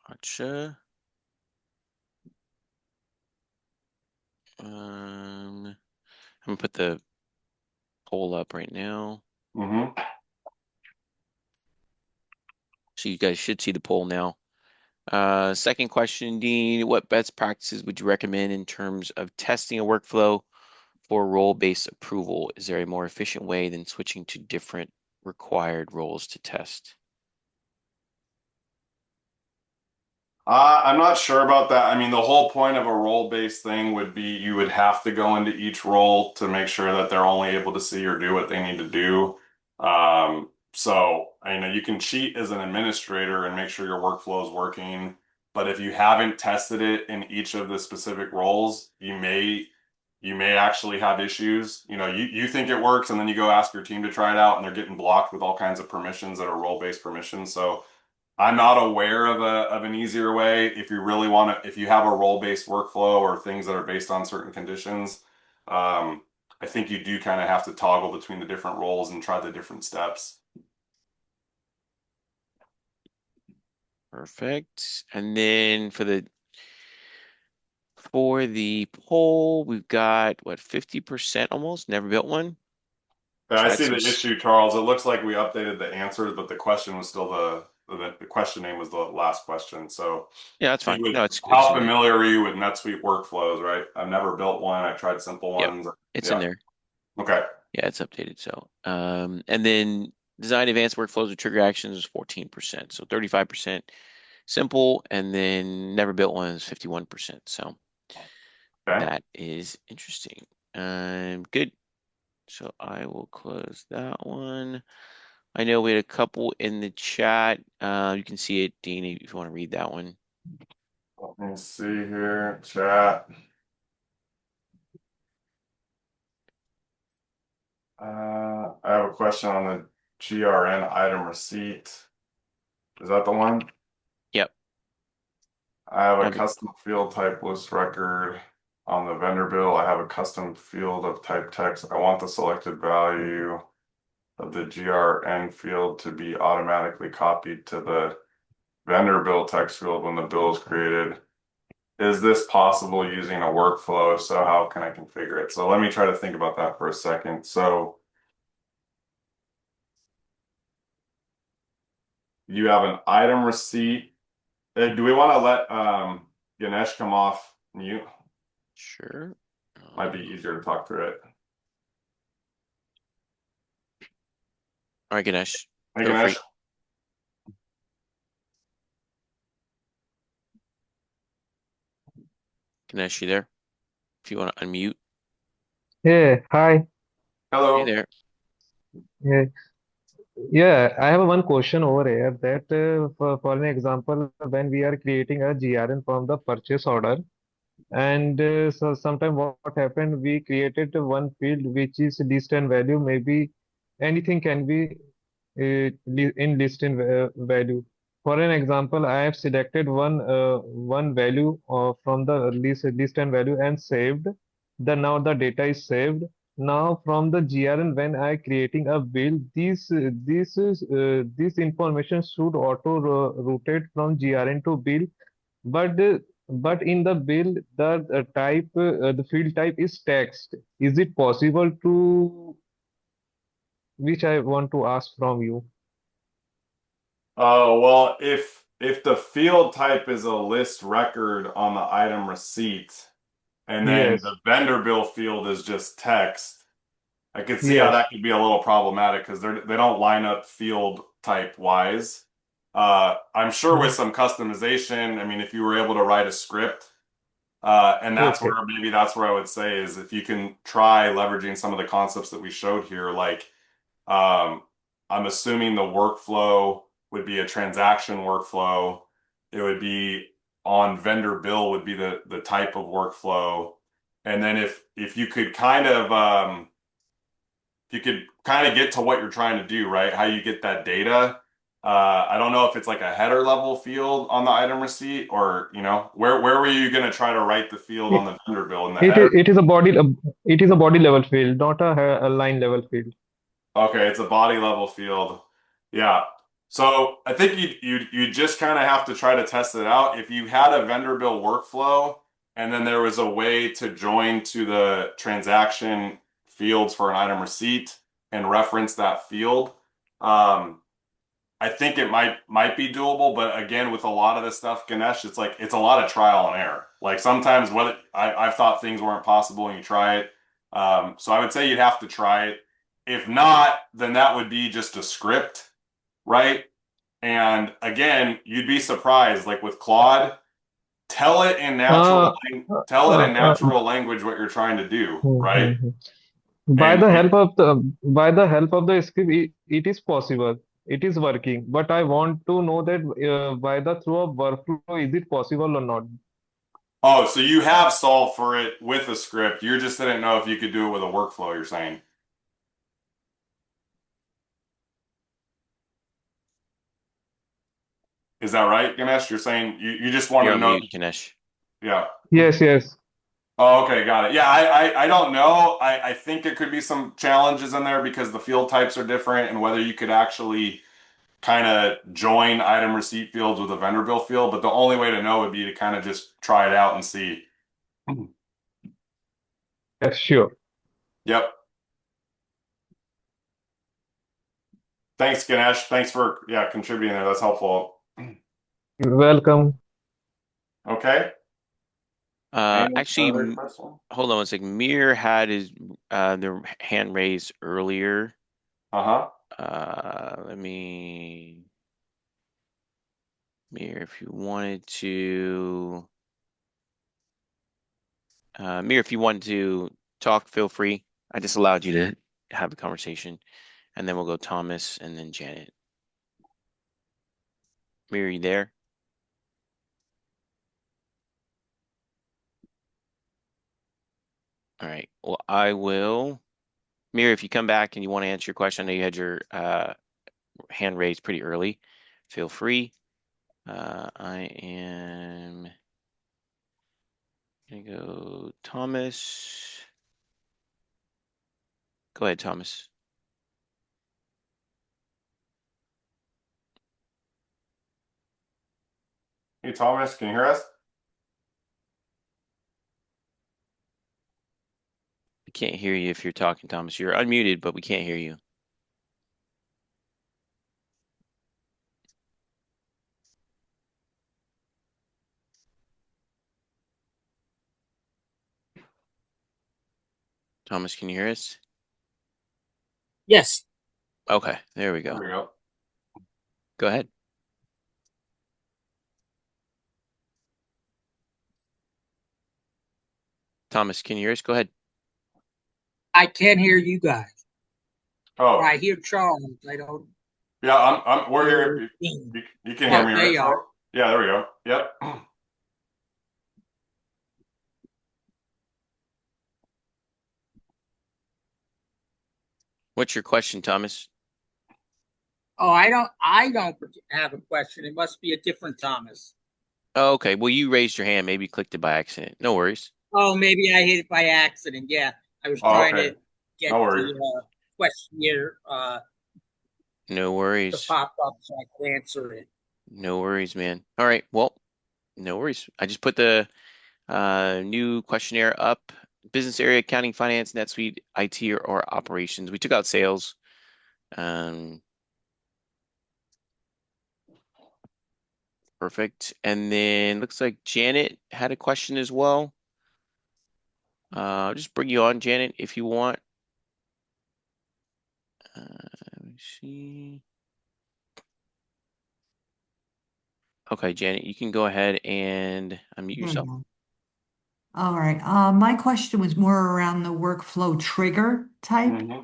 Gotcha. I'm gonna put the poll up right now. Hmm. So you guys should see the poll now. Second question, Dean, what best practices would you recommend in terms of testing a workflow for role-based approval? Is there a more efficient way than switching to different required roles to test? I'm not sure about that. I mean, the whole point of a role-based thing would be you would have to go into each role to make sure that they're only able to see or do what they need to do. So, you can cheat as an administrator and make sure your workflow is working. But if you haven't tested it in each of the specific roles, you may actually have issues. You think it works, and then you go ask your team to try it out, and they're getting blocked with all kinds of permissions that are role-based permissions. So I'm not aware of an easier way. If you really want to, if you have a role-based workflow or things that are based on certain conditions, I think you do kind of have to toggle between the different roles and try the different steps. Perfect. And then for the poll, we've got what, 50% almost never built one. Yeah, So I that's see some, the issue, Charles. It looks like we updated the answers, but the question was still the question name was the last question. So yeah, that's he fine. was, No, it's how in there. familiar are you with NetSuite workflows, right? I've never built one. I tried simple Yep, ones. it's in Yeah. there. Okay. Yeah, it's updated. So, and then Design advanced workflows with trigger actions is 14%. So 35% simple, and then never built one is 51%. So Okay. that is interesting. Good. So I will close that one. I know we had a couple in the chat. You can see it, Dean, if you want to read that one. Let me see here, chat. I have a question on the GRN item receipt. Is that the one? Yep. I have a Um, custom field type list record on the vendor bill. I have a custom field of type text. I want the selected value of the GRN field to be automatically copied to the vendor bill text field when the bill is created. Is this possible using a workflow? If so, how can I configure it? So let me try to think about that for a second. So you have an item receipt. Do we want to let Ganesh come off mute? sure. Might be easier to talk through it. All right, Ganesh, Hey feel free. Ganesh. Ganesh, you there? If you want to unmute. Hey, hi. Hey Hello. there. Yeah, yeah, I have one question over here that for an example, when we are creating a GRN from the purchase order, and so sometime what happened, we created one field which is list and value. Maybe anything can be in list and value. For an example, I have selected one value from the list and value and saved. The now the data is saved. Now from the GRN, when I creating a bill, this information should auto rotate from GRN to bill, but in the bill, the field type is text. Is it possible to, which I want to ask from you? Well, if the field type is a list record on the item receipt, and then the Yes, vendor bill field is just text, I could see how yes. that could be a little problematic because they don't line up field type wise. I'm sure with Mhm. some customization, I mean, if you were able to write a script, and Okay. that's where I would say is if you can try leveraging some of the concepts that we showed here, like um, I'm assuming the workflow would be a transaction workflow. It would be on vendor bill would be the type of workflow. And then if you could kind of if you could kind of get to what you're trying to do, right? How you get that data. I don't know if it's like a header level field on the item receipt or, where were you going to try to write the field on It, the vendor bill in the it header? is it is a body it is a body level field, not a line level field. Okay, it's a body level field. Yeah. So I think you just kind of have to try to test it out. If you had a vendor bill workflow and then there was a way to join to the transaction fields for an item receipt and reference that field, um, I think it might be doable. But again, with a lot of this stuff, Ganesh, it's like it's a lot of trial and error. Like sometimes I've thought things weren't possible and you try it. So I would say you'd have to try it. If not, then that would be just a script, right? And again, you'd be surprised. Like with Claude, Uh, tell it in uh, uh, natural language what you're trying to do, hmm, right? hmm, hmm. By And the you, help of the script, it is possible. It is working. But I want to know that by the through of workflow, is it possible or not? oh, so you have solved for it with a script. You just didn't know if you could do it with a workflow, you're saying. Is that right, Ganesh? You're saying you just wanted You're to on know. mute, Ganesh. Yeah. Yes, yes. Oh, okay, got it. Yeah, I don't know. I think it could be some challenges in there because the field types are different and whether you could actually kind of join item receipt fields with a vendor bill field. But the only way to know would be to kind of just try it out and see. Yes, sure. Yep. Thanks, Ganesh. Thanks for contributing there. That's helpful. Welcome. Okay. Any Actually, other questions? hold on one second. Mir had his their hand raised earlier. Uh-huh. Let me, Mir, if you wanted to, Mir, if you wanted to talk, feel free. I just allowed you to have a conversation, and then we'll go Thomas and then Janet. Mir, are you there? All right. Well, I will. Mir, if you come back and you want to answer your question, I know you had your hand raised pretty early. Feel free. I am gonna go Thomas. Go ahead, Thomas. Hey, Thomas, can you hear us? We can't hear you if you're talking, Thomas. You're unmuted, but we can't hear you. Thomas, can you hear us? Yes. Okay, there we There go. we go. Go ahead. Thomas, can you hear us? Go ahead. I can't hear you guys. Or Oh, I hear Charles. I don't yeah, we're hear here. Dean. You can hear Oh, me, there right, you are. Charles? Yeah, there we go. Yep. What's your question, Thomas? Oh, I don't have a question. It must be a different Thomas. Oh, okay. Well, you raised your hand. Maybe you clicked it by accident. No worries. Oh, maybe I hit it by accident. Yeah. I was Oh, trying okay. to get No worries. the question here No to worries. pop up so I could answer it. No worries, man. All right. Well, no worries. I just put the new questionnaire up. Business area, accounting, finance, NetSuite, IT, or operations. We took out sales. Um, Perfect. And then looks like Janet had a question as well. I'll just bring you on, Janet, if you want. Let me see. Okay, Janet, you can go ahead and unmute There you yourself. go. All right. My question was more around the workflow trigger type. Hmm.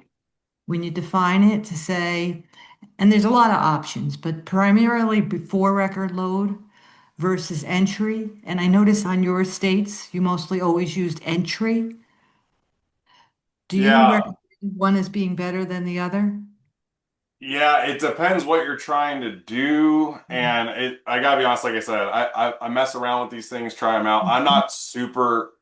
When you define it to say, and there's a lot of options, but primarily before record load versus entry. And I notice on your states, you mostly always used entry. Do you Yeah, recommend one as being better than the other? yeah, it depends what you're trying to do, Mhm. and I gotta be honest, like I said, I mess around with these things, try them out. I'm not super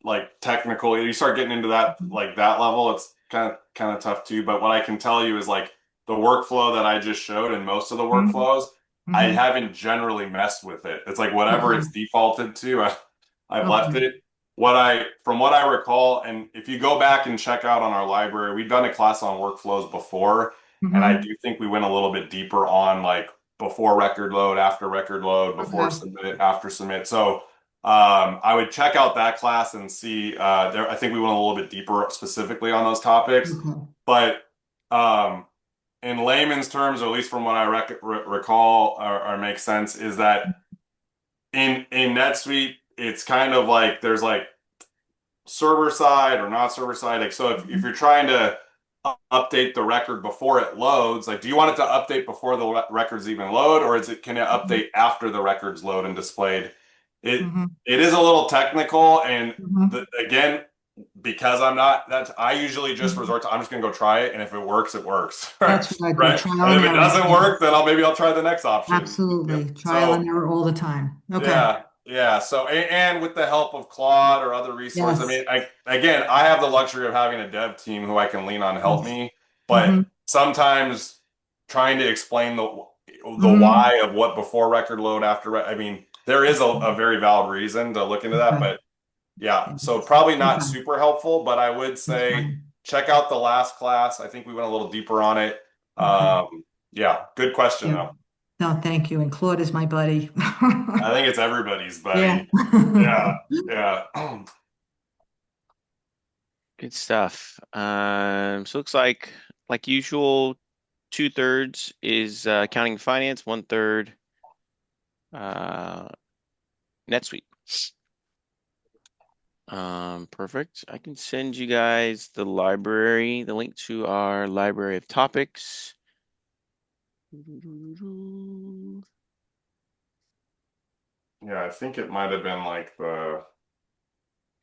like technical. You start getting into that like that level, it's kind of tough too. But what I can tell you is like the workflow that I just showed and most of the Mhm. workflows, I Mhm. haven't generally messed with it. It's like whatever Okay. it's defaulted to, I've left Okay. it. From what I recall, and if you go back and check out on our library, we've done a class on workflows before. And I Mhm. do think we went a little bit deeper on like before record load, before Okay. submit, after submit. So I would check out that class and see there. I think we went a little bit deeper specifically on those topics. Okay. But um, in layman's terms, or at least from what I recall or makes sense, is that in NetSuite, it's kind of like there's like server side or not server side. Like, so if Mhm. you're trying to update the record before it loads, like, do you want it to update before the records even load, or can it Mhm. update after the records load and displayed? It Mhm. it is a little technical, and Mhm. again, because I'm not that I usually just Mhm. resort to I'm just gonna go try it, and if it works, it works, That's what I do. right? Trial And and if it error. doesn't Yeah. work, then maybe I'll try the next option. Yep. Absolutely. Trial and So error all the time. Okay. yeah, yeah. So, and with the help of Claude or other resources, I Yes. mean, I have the luxury of having a dev team who I can lean on to help Yes. me. But Mm-hmm. sometimes trying to explain the Mm-hmm. why of what before record load, I mean, there is a very valid reason to look into that. Okay. But yeah, so Yes. probably not Okay. super helpful. But I would That's say fine. check out the last class. I think we went a little deeper on it. Okay. Yeah, good question Yeah. though. No, thank you. And Claude is my buddy. I think it's everybody's Yeah. buddy. Yeah, yeah. Good stuff. So looks like usual, 2/3 is accounting and finance, 1/3 NetSuite. Perfect. I can send you guys the link to our library of topics. Yeah, I think it might have been like the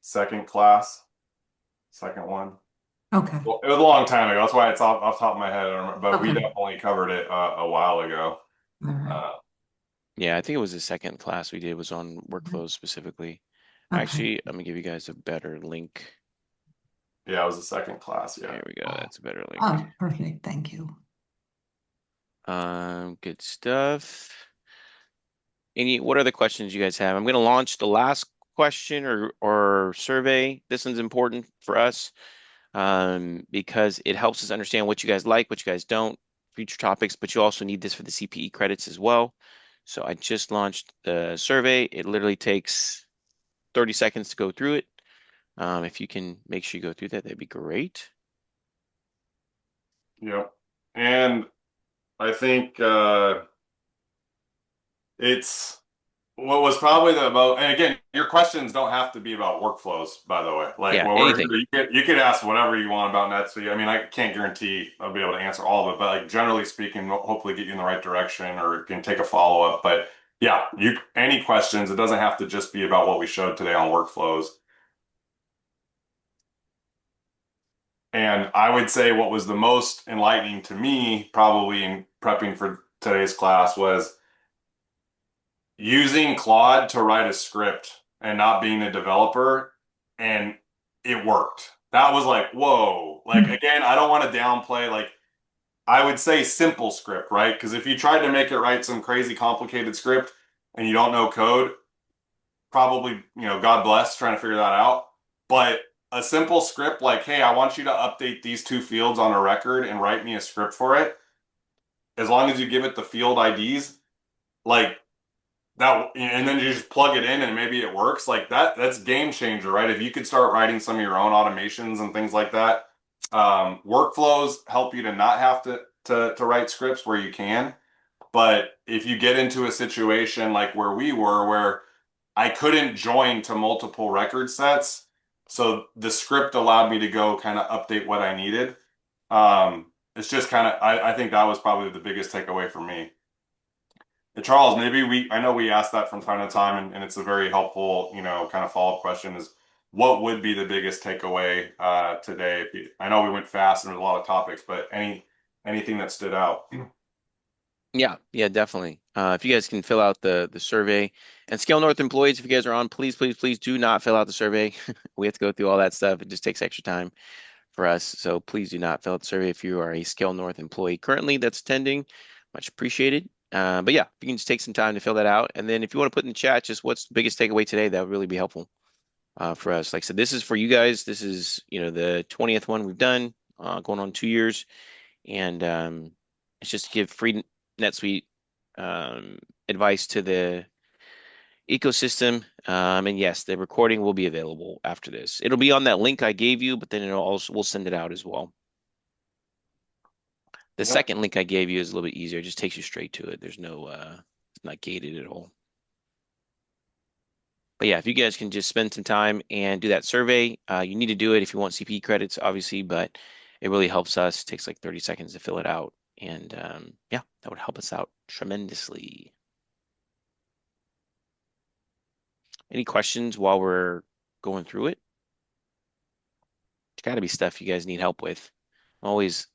second class, second one. Okay. Well, it was a long time ago. That's why it's off the top of my head. I don't remember, but we Okay. definitely covered it a while ago. All right. Yeah, I think it was the second class we did was on workflows specifically. Okay. Actually, I'm gonna give you guys a better link. Yeah, it was the second class. Yeah. There we go. That's a better link. Oh, perfect. Thank you. Good stuff. What other questions you guys have? I'm gonna launch the last question or survey. This one's important for us because it helps us understand what you guys like, what you guys don't, future topics, but you also need this for the CPE credits as well. So I just launched the survey. It literally takes 30 seconds to go through it. If you can make sure you go through that, that'd be great. Yep. And I think it's what was probably the most, and again, your questions don't have to be about workflows, by the way. Like Yeah, what we're anything. you could ask whatever you want about NetSuite. I mean, I can't guarantee I'll be able to answer all of it, but like generally speaking, we'll hopefully get you in the right direction or can take a follow-up. But yeah, you any questions, it doesn't have to just be about what we showed today on workflows. And I would say what was the most enlightening to me, probably in prepping for today's class, was using Claude to write a script and not being a developer, and it worked. That was like, whoa. Like, again, I don't want to downplay, like, I would say simple script, right? Because if you tried to make it write some crazy complicated script and you don't know code, probably, God bless trying to figure that out. But a simple script like, hey, I want you to update these two fields on a record and write me a script for it, as long as you give it the field IDs, like that, and then you just plug it in and maybe it works. Like that's game changer, right? If you could start writing some of your own automations and things like that. Workflows help you to not have to write scripts where you can. But if you get into a situation like where we were, where I couldn't join to multiple record sets, so the script allowed me to go kind of update what I needed. It's just kind of, I think that was probably the biggest takeaway for me. And Charles, I know we ask that from time to time, and it's a very helpful, kind of follow-up question is what would be the biggest takeaway today? I know we went fast and there's a lot of topics, but anything that stood out? Yeah, definitely. If you guys can fill out the survey and Scale North employees, if you guys are on, please do not fill out the survey. We have to go through all that stuff. It just takes extra time for us. So please do not fill out the survey if you are a Scale North employee currently that's attending. Much appreciated. But yeah, if you can just take some time to fill that out. And then if you want to put in the chat just what's the biggest takeaway today, that would really be helpful for us. Like I said, this is for you guys. This is, the 20th one we've done, going on 2 years. And it's just to give free NetSuite advice to the ecosystem. And yes, the recording will be available after this. It'll be on that link I gave you, but then we'll send it out as well. The Yep. second link I gave you is a little bit easier. It just takes you straight to it. There's no, it's not gated at all. But yeah, if you guys can just spend some time and do that survey, you need to do it if you want CPE credits, obviously, but it really helps us. It takes like 30 seconds to fill it out. And yeah, that would help us out tremendously. Any questions while we're going through it? It's got to be stuff you guys need help with. I'm always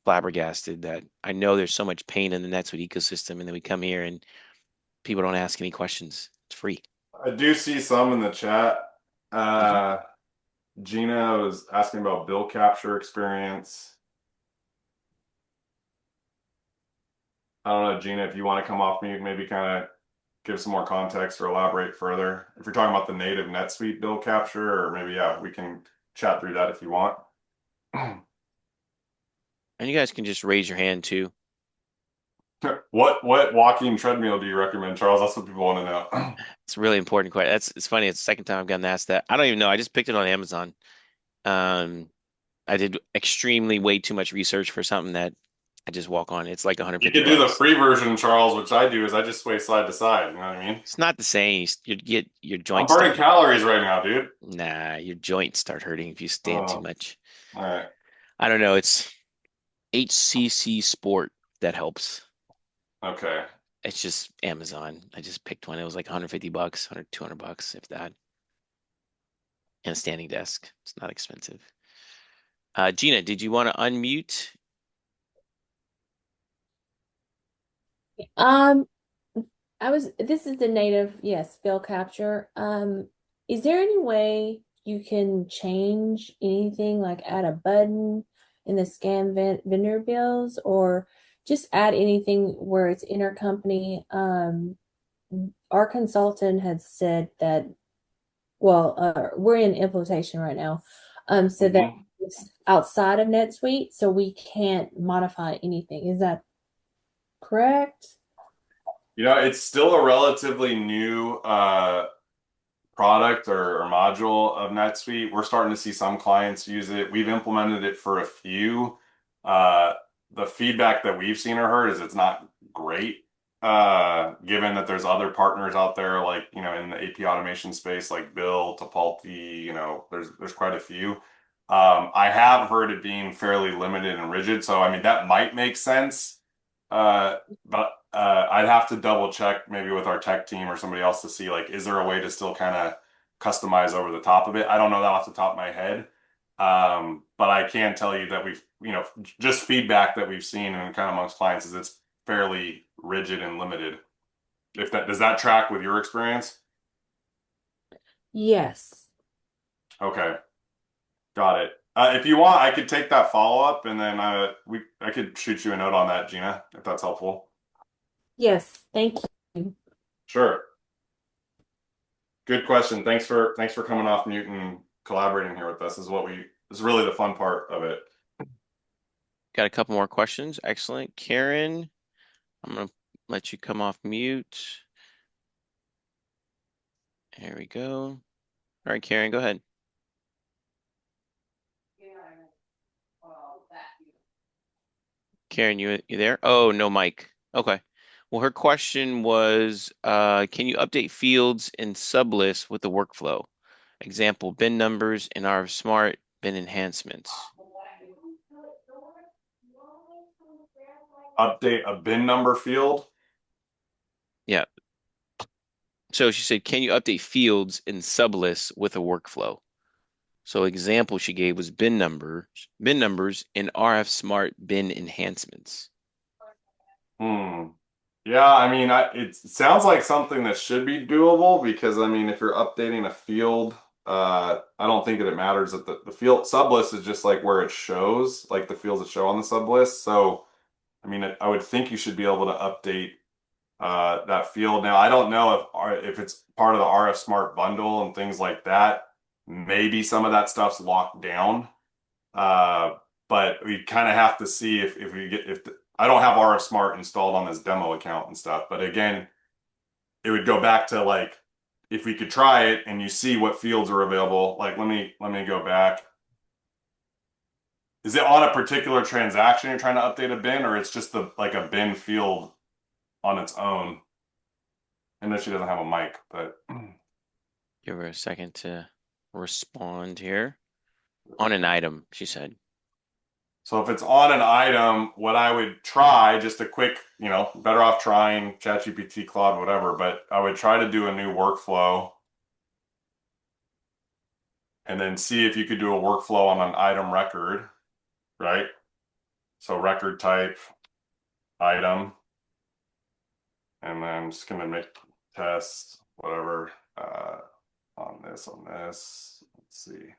flabbergasted that I know there's so much pain in the NetSuite ecosystem, and then we come here and people don't ask any questions. It's free. I do see some in the chat. Mhm. Gina was asking about bill capture experience. I don't know, Gina, if you want to come off mute, maybe kind of give some more context or elaborate further. If you're talking about the native NetSuite bill capture, or maybe, yeah, we can chat through that if you want. And you guys can just raise your hand too. What walking treadmill do you recommend, Charles? That's what people want to know. It's a really important question. It's funny. It's the second time I've gotten asked that. I don't even know. I just picked it on Amazon. Um, I did extremely way too much research for something that I just walk on. It's like 150 You could do the bucks. free version, Charles, which I do is I just sway side to side. You know what I mean? It's not the same. You get your I'm joints burning start. calories right now, dude. Nah, your joints start hurting if you stand too Oh, much. all right. I don't know. It's HCC Sport that helps. Okay. It's just Amazon. I just picked one. It was like 150 bucks, 100, 200 bucks, if that. And a standing desk. It's not expensive. Gina, did you want to unmute? Um, this is the native, yes, spell capture. Is there any way you can change anything, like add a button in the vendor bills, or just add anything where it's intercompany? Our consultant had said that, well, we're in implementation right now, so that Mhm. it's outside of NetSuite, so we can't modify anything. Is that correct? You know, it's still a relatively new product or module of NetSuite. We're starting to see some clients use it. We've implemented it for a few. Uh, the feedback that we've seen or heard is it's not great, given that there's other partners out there like, you know, in the AP automation space like Bill, Tapalti, you know, there's quite a few. I have heard it being fairly limited and rigid, so I mean that might make sense. But I'd have to double check maybe with our tech team or somebody else to see like, is there a way to still kind of customize over the top of it? I don't know that off the top of my head. But I can tell you that we've, you know, just feedback that we've seen and kind of amongst clients is it's fairly rigid and limited. If that does that track with your experience? Yes. Okay, got it. If you want, I could take that follow up and then I could shoot you a note on that, Gina, if that's helpful. Yes, thank you. Sure. Good question. Thanks for coming off mute and collaborating here with us. This is really the fun part of it. Got a couple more questions. Excellent. Karen, I'm going to let you come off mute. There we go. All right, Karen, go ahead. Karen, you there? Oh, no mic. Okay. Well, her question was, can you update fields in sublists with the workflow? Example, bin numbers in our smart bin enhancements. Update a bin number field. Yeah. So she said, can you update fields in sublists with a workflow? So example she gave was bin numbers in RF smart bin enhancements. Hmm. Yeah, I mean, it sounds like something that should be doable because I mean, if you're updating a field, I don't think that it matters that the field sublist is just like where it shows, like the fields that show on the sublist. So, I mean, I would think you should be able to update that field. Now, I don't know if it's part of the RF Smart bundle and things like that. Maybe some of that stuff's locked down. Uh, but we kind of have to see if we get if the, I don't have RF Smart installed on this demo account and stuff. But again, it would go back to like if we could try it and you see what fields are available. Like let me go back. Is it on a particular transaction you're trying to update a bin, or it's just the like a bin field on its own? I know she doesn't have a mic, but Give her a second to respond here. On an item, she said. so if it's on an item, what I would try, just a quick, you know, better off trying ChatGPT, Claude, whatever, but I would try to do a new workflow and then see if you could do a workflow on an item record, right? So record type, item, and then I'm just gonna make tests, whatever, on this. Let's see.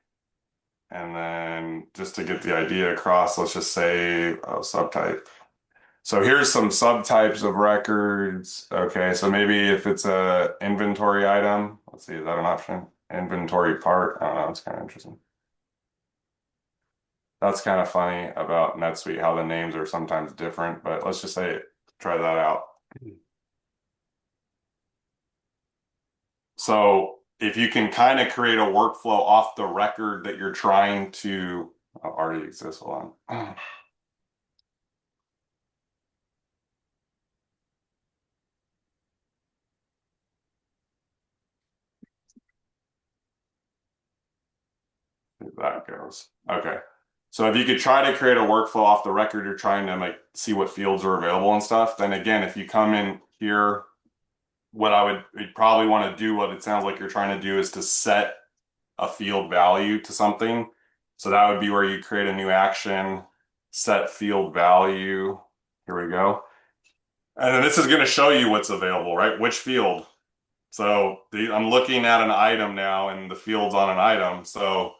And then just to get the idea across, let's just say subtype. So here's some subtypes of records. Okay, so maybe if it's a inventory item, let's see, is that an option? Inventory part. I don't know, it's kind of interesting. That's kind of funny about NetSuite, how the names are sometimes different, but let's just say try that out. So if you can kind of create a workflow off the record that you're trying to already exists, hold on. that goes. Okay. So if you could try to create a workflow off the record, you're trying to like see what fields are available and stuff. Then again, if you come in here, you'd probably want to do what it sounds like you're trying to do is to set a field value to something. So that would be where you create a new action, set field value. Here we go. And then this is going to show you what's available, right? Which field. So I'm looking at an item now and the field's on an item. So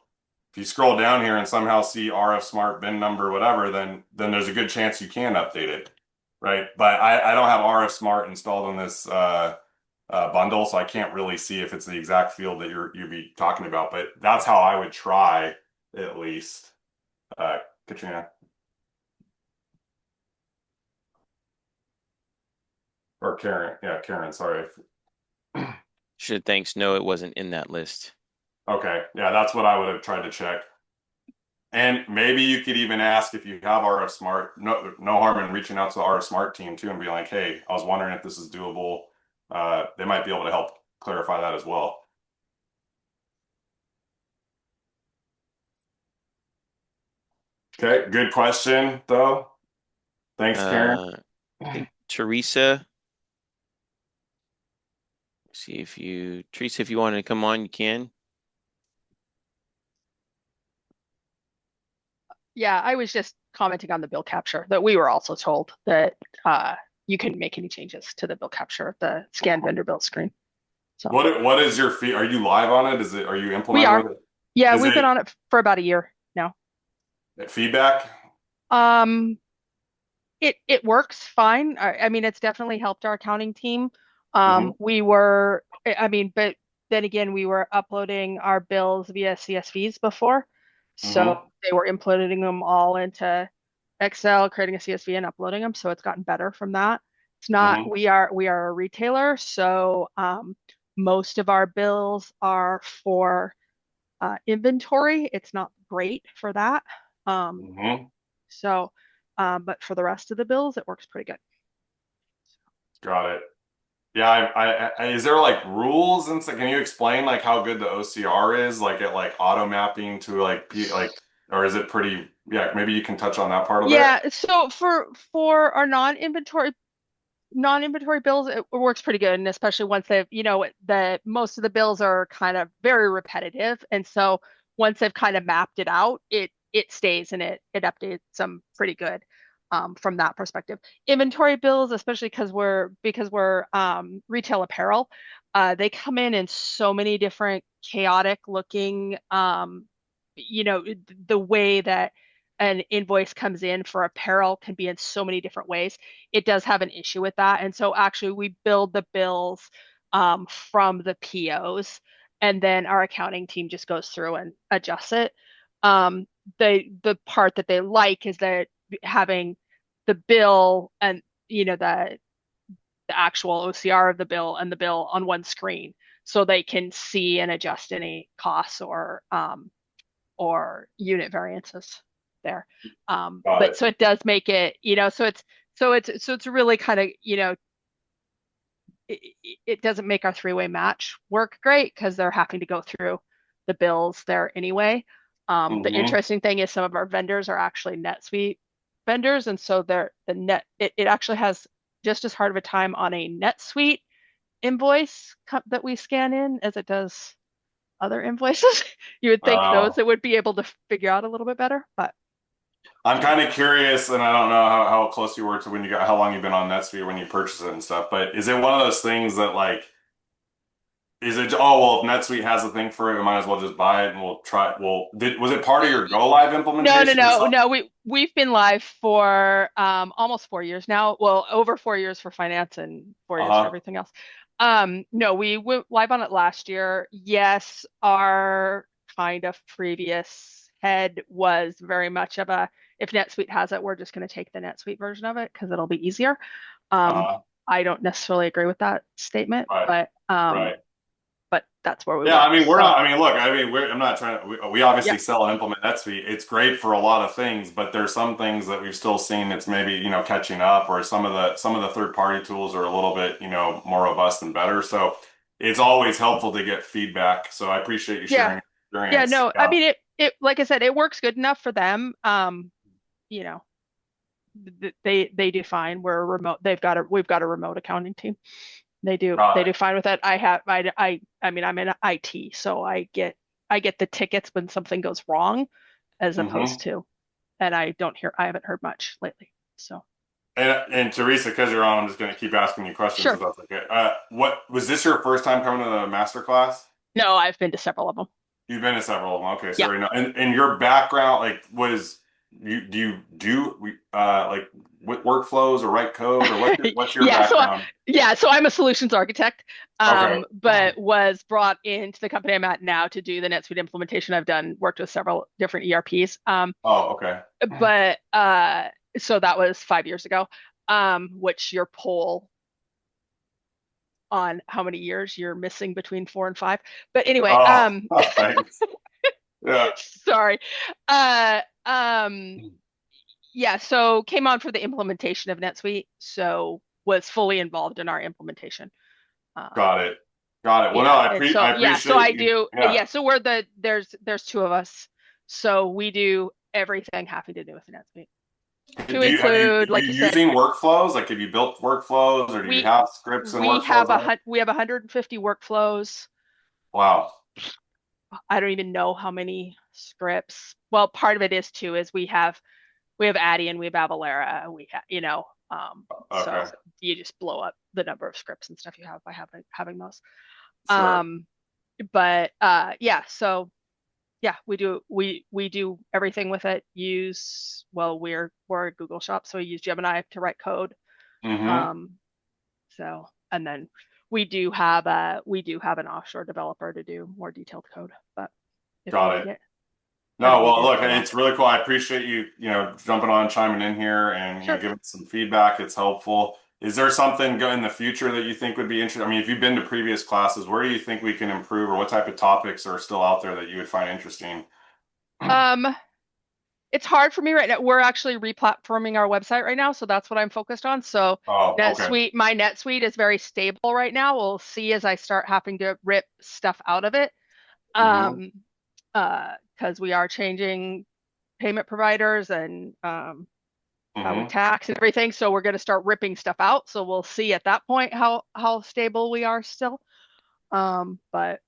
if you scroll down here and somehow see RF Smart bin number, whatever, then there's a good chance you can update it, right? But I don't have RF Smart installed on this bundle, so I can't really see if it's the exact field that you'd be talking about. But that's how I would try, at least. Katrina. Or Karen. Yeah, Karen, sorry. Should thanks. No, it wasn't in that list. Okay. Yeah, that's what I would have tried to check. And maybe you could even ask if you have RF Smart. No harm in reaching out to the RF Smart team too and be like, hey, I was wondering if this is doable. They might be able to help clarify that as well. Okay, good question though. Thanks, Karen. I think Teresa. Teresa, if you wanted to come on, you can. Yeah, I was just commenting on the bill capture that we were also told that you couldn't make any changes to the bill capture at the scan vendor bill screen. So what is your fee? Are you live on it? Are you implementing we are. it? Yeah, we've been on it for about a year now. Feedback? It works fine. I mean, it's definitely helped our accounting team. Mhm. But then again, we were uploading our bills via CSVs before. So they were inputting them all into Excel, creating a CSV and uploading them. So it's gotten better from that. It's not, we are a retailer. So most of our bills are for inventory. It's not great for that. But for the rest of the bills, it works pretty good. Got it. Yeah, is there like rules and so can you explain like how good the OCR is, like it like auto mapping to or is it pretty? Yeah, maybe you can touch on that part a bit. Yeah, so for our non-inventory bills, it works pretty good, and especially once they've, most of the bills are kind of very repetitive, and so once they've kind of mapped it out, it stays and it updates them pretty good from that perspective. Inventory bills, especially because we're retail apparel, they come in so many different chaotic looking, the way that an invoice comes in for apparel can be in so many different ways. It does have an issue with that. And so actually we build the bills from the POs and then our accounting team just goes through and adjusts it. The part that they like is that having the bill and the actual OCR of the bill and the bill on one screen so they can see and adjust any costs or unit variances there. So it does make it, it's really kind of, it doesn't make our three-way match work great because they're having to go through the bills there anyway. The interesting thing is some of our vendors are actually NetSuite vendors, and so it actually has just as hard of a time on a NetSuite invoice that we scan in as it does other invoices. You would think those that would be able to figure out a little bit better, but I'm kind of curious, and I don't know how close you were to how long you've been on NetSuite when you purchased it and stuff, but is it one of those things that like, is it, oh, well, if NetSuite has a thing for it, we might as well just buy it and we'll try. Well, was it part of your go live implementation? No. We've been live for almost 4 years now. Well, over 4 years for finance and 4 years for everything else. No, we went live on it last year. Yes, our kind of previous head was very much of if NetSuite has it, we're just going to take the NetSuite version of it because it'll be easier. I don't necessarily agree with that statement, but that's where we Yeah, were. I mean, I'm not trying to, we obviously sell and implement NetSuite. It's great for a lot of things, but there's some things that we've still seen it's maybe, catching up, or some of the third-party tools are a little bit, more robust and better. So it's always helpful to get feedback. So I appreciate you sharing. Yeah, no, I mean, like I said, it works good enough for them. You know, they do fine. We're a remote. We've got a remote accounting team. They Got do fine with it. I mean, I'm in IT, so I get the tickets when something goes wrong, as it. opposed to, and I haven't heard much lately. So And Teresa, because you're on, I'm just going to keep asking you questions if sure. that's okay. What was this your first time coming to the master class? No, I've been to several of them. You've been to several of them. Okay, so Yeah. right now, and your background, like, was you do like with workflows or write code or what's your Yeah, background? so I'm a solutions architect, Okay. but was brought into the company I'm at now to do the NetSuite implementation. Worked with several different ERPs. Oh, okay. But so that was 5 years ago. Which your poll on how many years you're missing between 4 and 5. But anyway, Oh, thanks. Yeah. sorry. Uh, um, yeah, so came on for the implementation of NetSuite, so was fully involved in our implementation. Got it. Got it. Well, no, Yeah, and I so yeah, so appreciate I you. do. Yeah. Yeah, so there's two of us, so we do everything having to do with NetSuite to Are include, you like you said, using workflows? Like, have you built workflows or do you we have scripts and we have workflows on it? we have 150 workflows. Wow. I don't even know how many scripts. Well, part of it is too is we have Adyen, we have Avalara, we have Okay. so you just blow up the number of scripts and stuff you have by having those. Sure. Um, but yeah, so yeah, we do everything with it. We're a Google shop, so we use Gemini to write code. Mm-hmm. Um, so and then we do have an offshore developer to do more detailed code, but if you Got need it. it, I don't No, need well, it look, for long. it's really cool. I appreciate you, jumping on, chiming in here and, Sure. giving some feedback. It's helpful. Is there something in the future that you think would be interesting? I mean, if you've been to previous classes, where do you think we can improve or what type of topics are still out there that you would find interesting? Um, it's hard for me right now. We're actually replatforming our website right now, so that's what I'm focused on. So Oh, okay. My NetSuite is very stable right now. We'll see as I start having to rip stuff out of it. Mm-hmm. Um, because we are changing payment providers and how we Mm-hmm. tax and everything. So we're going to start ripping stuff out. So we'll see at that point how stable we are still. But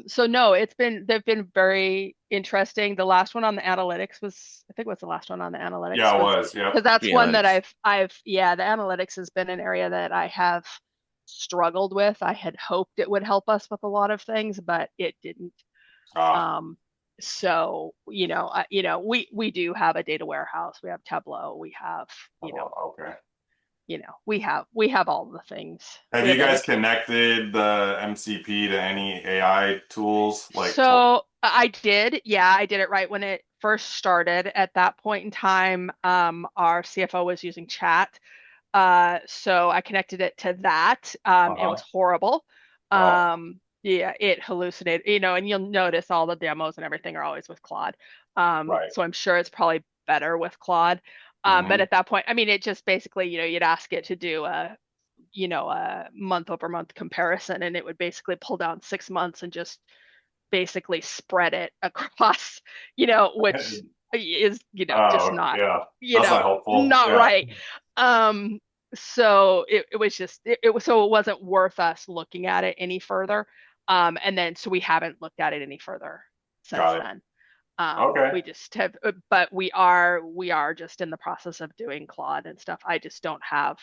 so no, they've been very interesting. The last one on the analytics was, I think what's the last one on the analytics Yeah, it was, was. Yep. because that's The one that analytics. yeah, the analytics has been an area that I have struggled with. I had hoped it would help us with a lot of things, but it didn't. Ah, Um, so we do have a data warehouse. We have Tableau. We have okay. we have all the things. Have We you have guys everything. connected the MCP to any AI tools So I did, yeah, I did it right when it first started. At that point in time, our CFO was using chat. So I connected it to that. It was uh-huh. horrible. Oh, Yeah, it hallucinated, and you'll notice all the demos and everything are always with Claude. right. So I'm sure it's probably better with Claude. But Mm-hmm. at that point, I mean, it just basically, you'd ask it to do a month over month comparison, and it would basically pull down 6 months and just basically spread it across, which is, just Oh, not, yeah. That's not helpful. not Yeah. right. Um, so it was just, so it wasn't worth us looking at it any further. And then, so we haven't looked at it any further since Got it. then. Okay. We just have, but we are just in the process of doing Claude and stuff. I just don't have,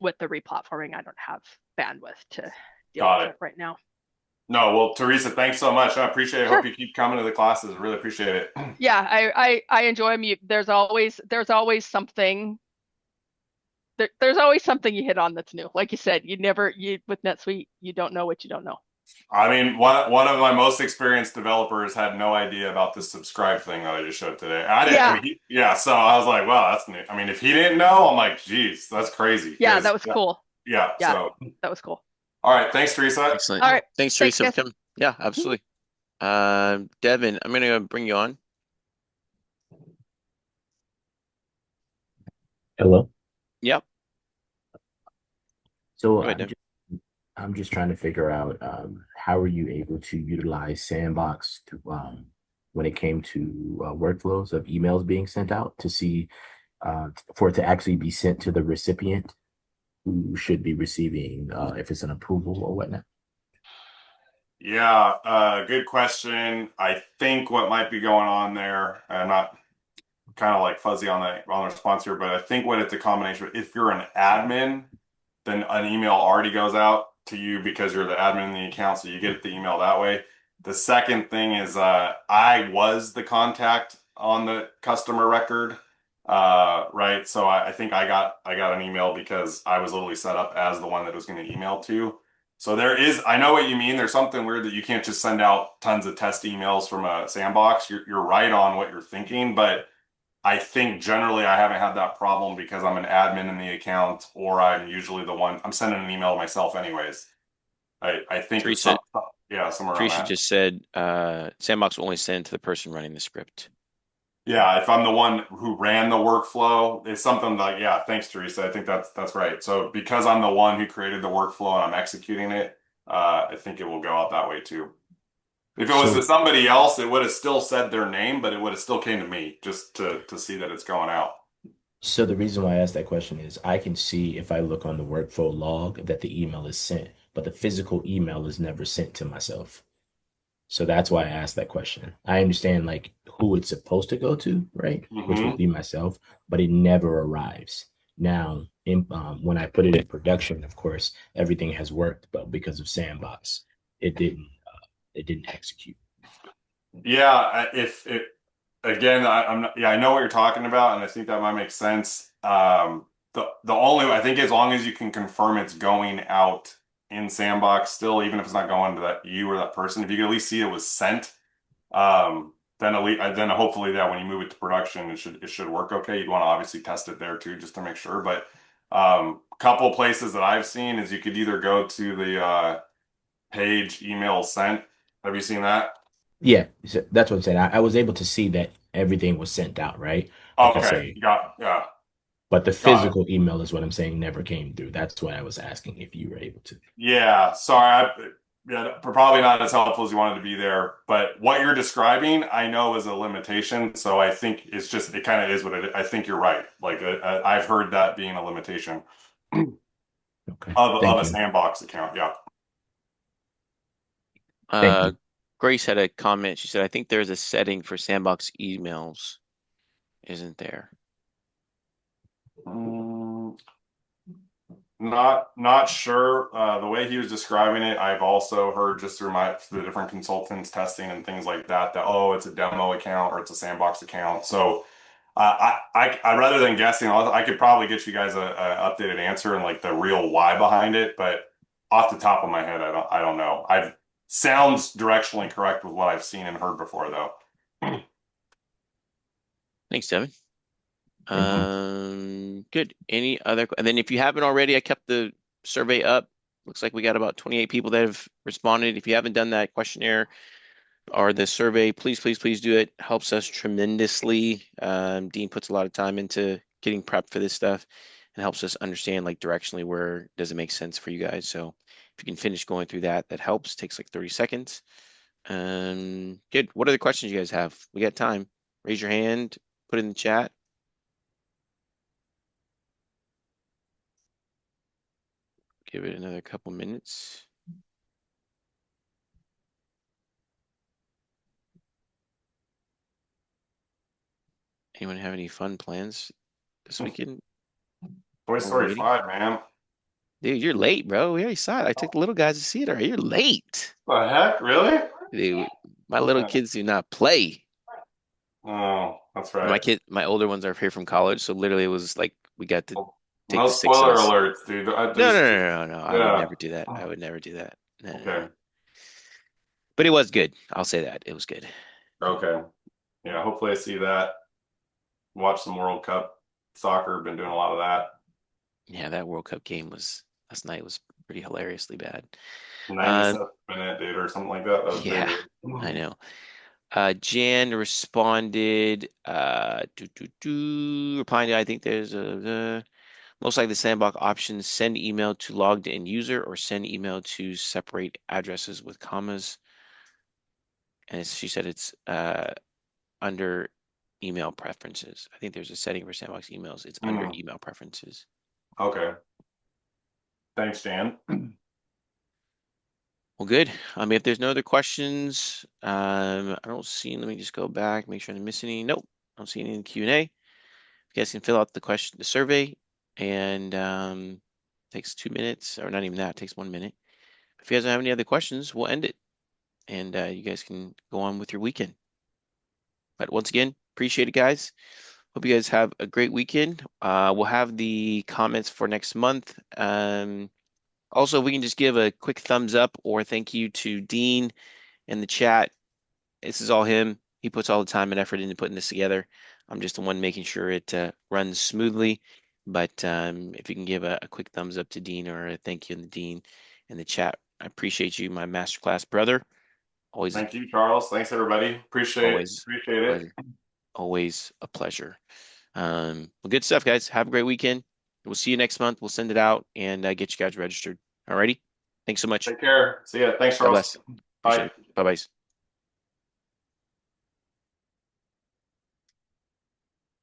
with the replatforming, I don't have bandwidth to deal Got with it. it right now. No, well, Teresa, thanks so much. I appreciate it. Hope Sure. you keep coming to the classes. Really appreciate it. Yeah, I enjoy them. There's always something. There's always something you hit on that's new. Like you said, you with NetSuite, you don't know what you don't know. I mean, one of my most experienced developers had no idea about this subscribe thing that I just showed today. I didn't, I Yeah, mean, yeah, so I was like, wow, that's new. I mean, if he didn't know, I'm like, geez, that's crazy. yeah, that Because, was yeah, cool. yeah, Yeah, so, that was cool. all right. Thanks, Teresa. Excellent. All right, Thanks, thanks, Teresa, for guys. coming. Yeah, Mhm. absolutely. Devin, I'm gonna bring you on. Hello. Yep. So Go ahead, I'm Devin. just I'm just trying to figure out how are you able to utilize Sandbox to, when it came to workflows of emails being sent out to see for it to actually be sent to the recipient who should be receiving if it's an approval or whatnot. Yeah, good question. I think what might be going on there, I'm not kind of like fuzzy on the response here, but I think what it's a combination. If you're an admin, then an email already goes out to you because you're the admin in the account, so you get the email that way. The second thing is I was the contact on the customer record, right? So I think I got an email because I was literally set up as the one that was going to email to. So there is, I know what you mean. There's something weird that you can't just send out tons of test emails from a sandbox. You're right on what you're thinking, but I think generally I haven't had that problem because I'm an admin in the account, or I'm usually the one I'm sending an email to myself anyways. I think it's Teresa, yeah, somewhere around Teresa that. just said Sandbox will only send to the person running the script. Yeah, if I'm the one who ran the workflow, it's something like, yeah, thanks, Teresa. I think that's right. So because I'm the one who created the workflow and I'm executing it, I think it will go out that way too. If it was to So somebody else, it would have still said their name, but it would have still came to me just to see that it's going out. So the reason why I asked that question is I can see if I look on the workflow log that the email is sent, but the physical email is never sent to myself. So that's why I asked that question. I understand like who it's supposed to go to, right? Which would Hmm. be myself, but it never arrives. Now, when I put it in production, of course, everything has worked, but because of Sandbox, it didn't. It didn't execute. Yeah, if it again, I'm not, yeah, I know what you're talking about, and I think that might make sense. The only I think as long as you can confirm it's going out in Sandbox still, even if it's not going to that you or that person, if you can at least see it was sent, then at least then hopefully that when you move it to production, it should work okay. You'd want to obviously test it there too, just to make sure. But couple places that I've seen is you could either go to the page email sent. Have you seen that? Yeah, so that's what I'm saying. I was able to see that everything was sent out, right? Like I Okay, say, yeah, but the got it. physical email is what I'm saying never came through. That's what I was asking if you were able to. Yeah, sorry. Yeah, probably not as helpful as you wanted to be there. But what you're describing, I know is a limitation. So I think it's just, it kind of is what it is. I think you're right. Like I've heard that being a limitation of Okay. of Thank a you. sandbox account. Yeah. Thank Uh, you. Grace had a comment. She said, I think there's a setting for Sandbox emails, isn't there? Mm, not sure. The way he was describing it, I've also heard just through the different consultants testing and things like that, that oh, it's a demo account or it's a sandbox account. So I rather than guessing, I could probably get you guys a updated answer and like the real why behind it, but off the top of my head, I don't know. I've sounds directionally correct with what I've seen and heard before though. Thanks, Devin. Thank you. Good. Any other? And then if you haven't already, I kept the survey up. Looks like we got about 28 people that have responded. If you haven't done that questionnaire or the survey, please do it. Helps us tremendously. Dean puts a lot of time into getting prepped for this stuff and helps us understand like directionally where does it make sense for you guys. So if you can finish going through that, that helps. Takes like 30 seconds. Good. What other questions you guys have? We got time. Raise your hand, put it in the chat. Give it another couple minutes. Anyone have any fun plans this weekend Toy while we're Story waiting? 5, man. Dude, you're late, bro. We already saw it. I took the little guys to see it already. You're late. The heck, really? Dude, my little kids do not play. Oh, that's And my right. kid, my older ones are here from college, so literally it was like we got to take No the six of spoiler us. alerts, dude. I No, no, just, no, just no, no, no. I would yeah. never do that. I would never do that. No, no, no. Okay. But it was good. I'll say that. It was good. Okay. Yeah, hopefully I see that. Watch some World Cup soccer. Been doing a lot of that. Yeah, that World Cup game was last night was pretty hilariously bad. Uh, 97th minute, dude, or something like that. That was yeah, crazy. I know. Jan responded, replying to, I think there's Most likely the sandbox options send email to logged in user or send email to separate addresses with commas. And she said it's under email preferences. I think there's a setting for sandbox emails. It's under email preferences. Okay. Thanks, Jan. Well, good. If there's no other questions, I don't see. Let me just go back, make sure I didn't miss any. Nope, I don't see any in the Q&A. You guys can fill out the survey, and takes 2 minutes, or not even that. It takes 1 minute. If you guys don't have any other questions, we'll end it, and you guys can go on with your weekend. But once again, appreciate it, guys. Hope you guys have a great weekend. We'll have the comments for next month. Also, we can just give a quick thumbs up or thank you to Dean in the chat. This is all him. He puts all the time and effort into putting this together. I'm just the one making sure it runs smoothly. But if you can give a quick thumbs up to Dean or a thank you to Dean in the chat, I appreciate you, my masterclass brother. Always, Thank you, Charles. Thanks, everybody. Appreciate always it. pleasure. Always a pleasure. Well, good stuff, guys. Have a great weekend. We'll see you next month. We'll send it out and get you guys registered. Alrighty. Thanks so much. Take care. See ya. Thanks, God Charles. bless. Appreciate Bye. it. Bye bye.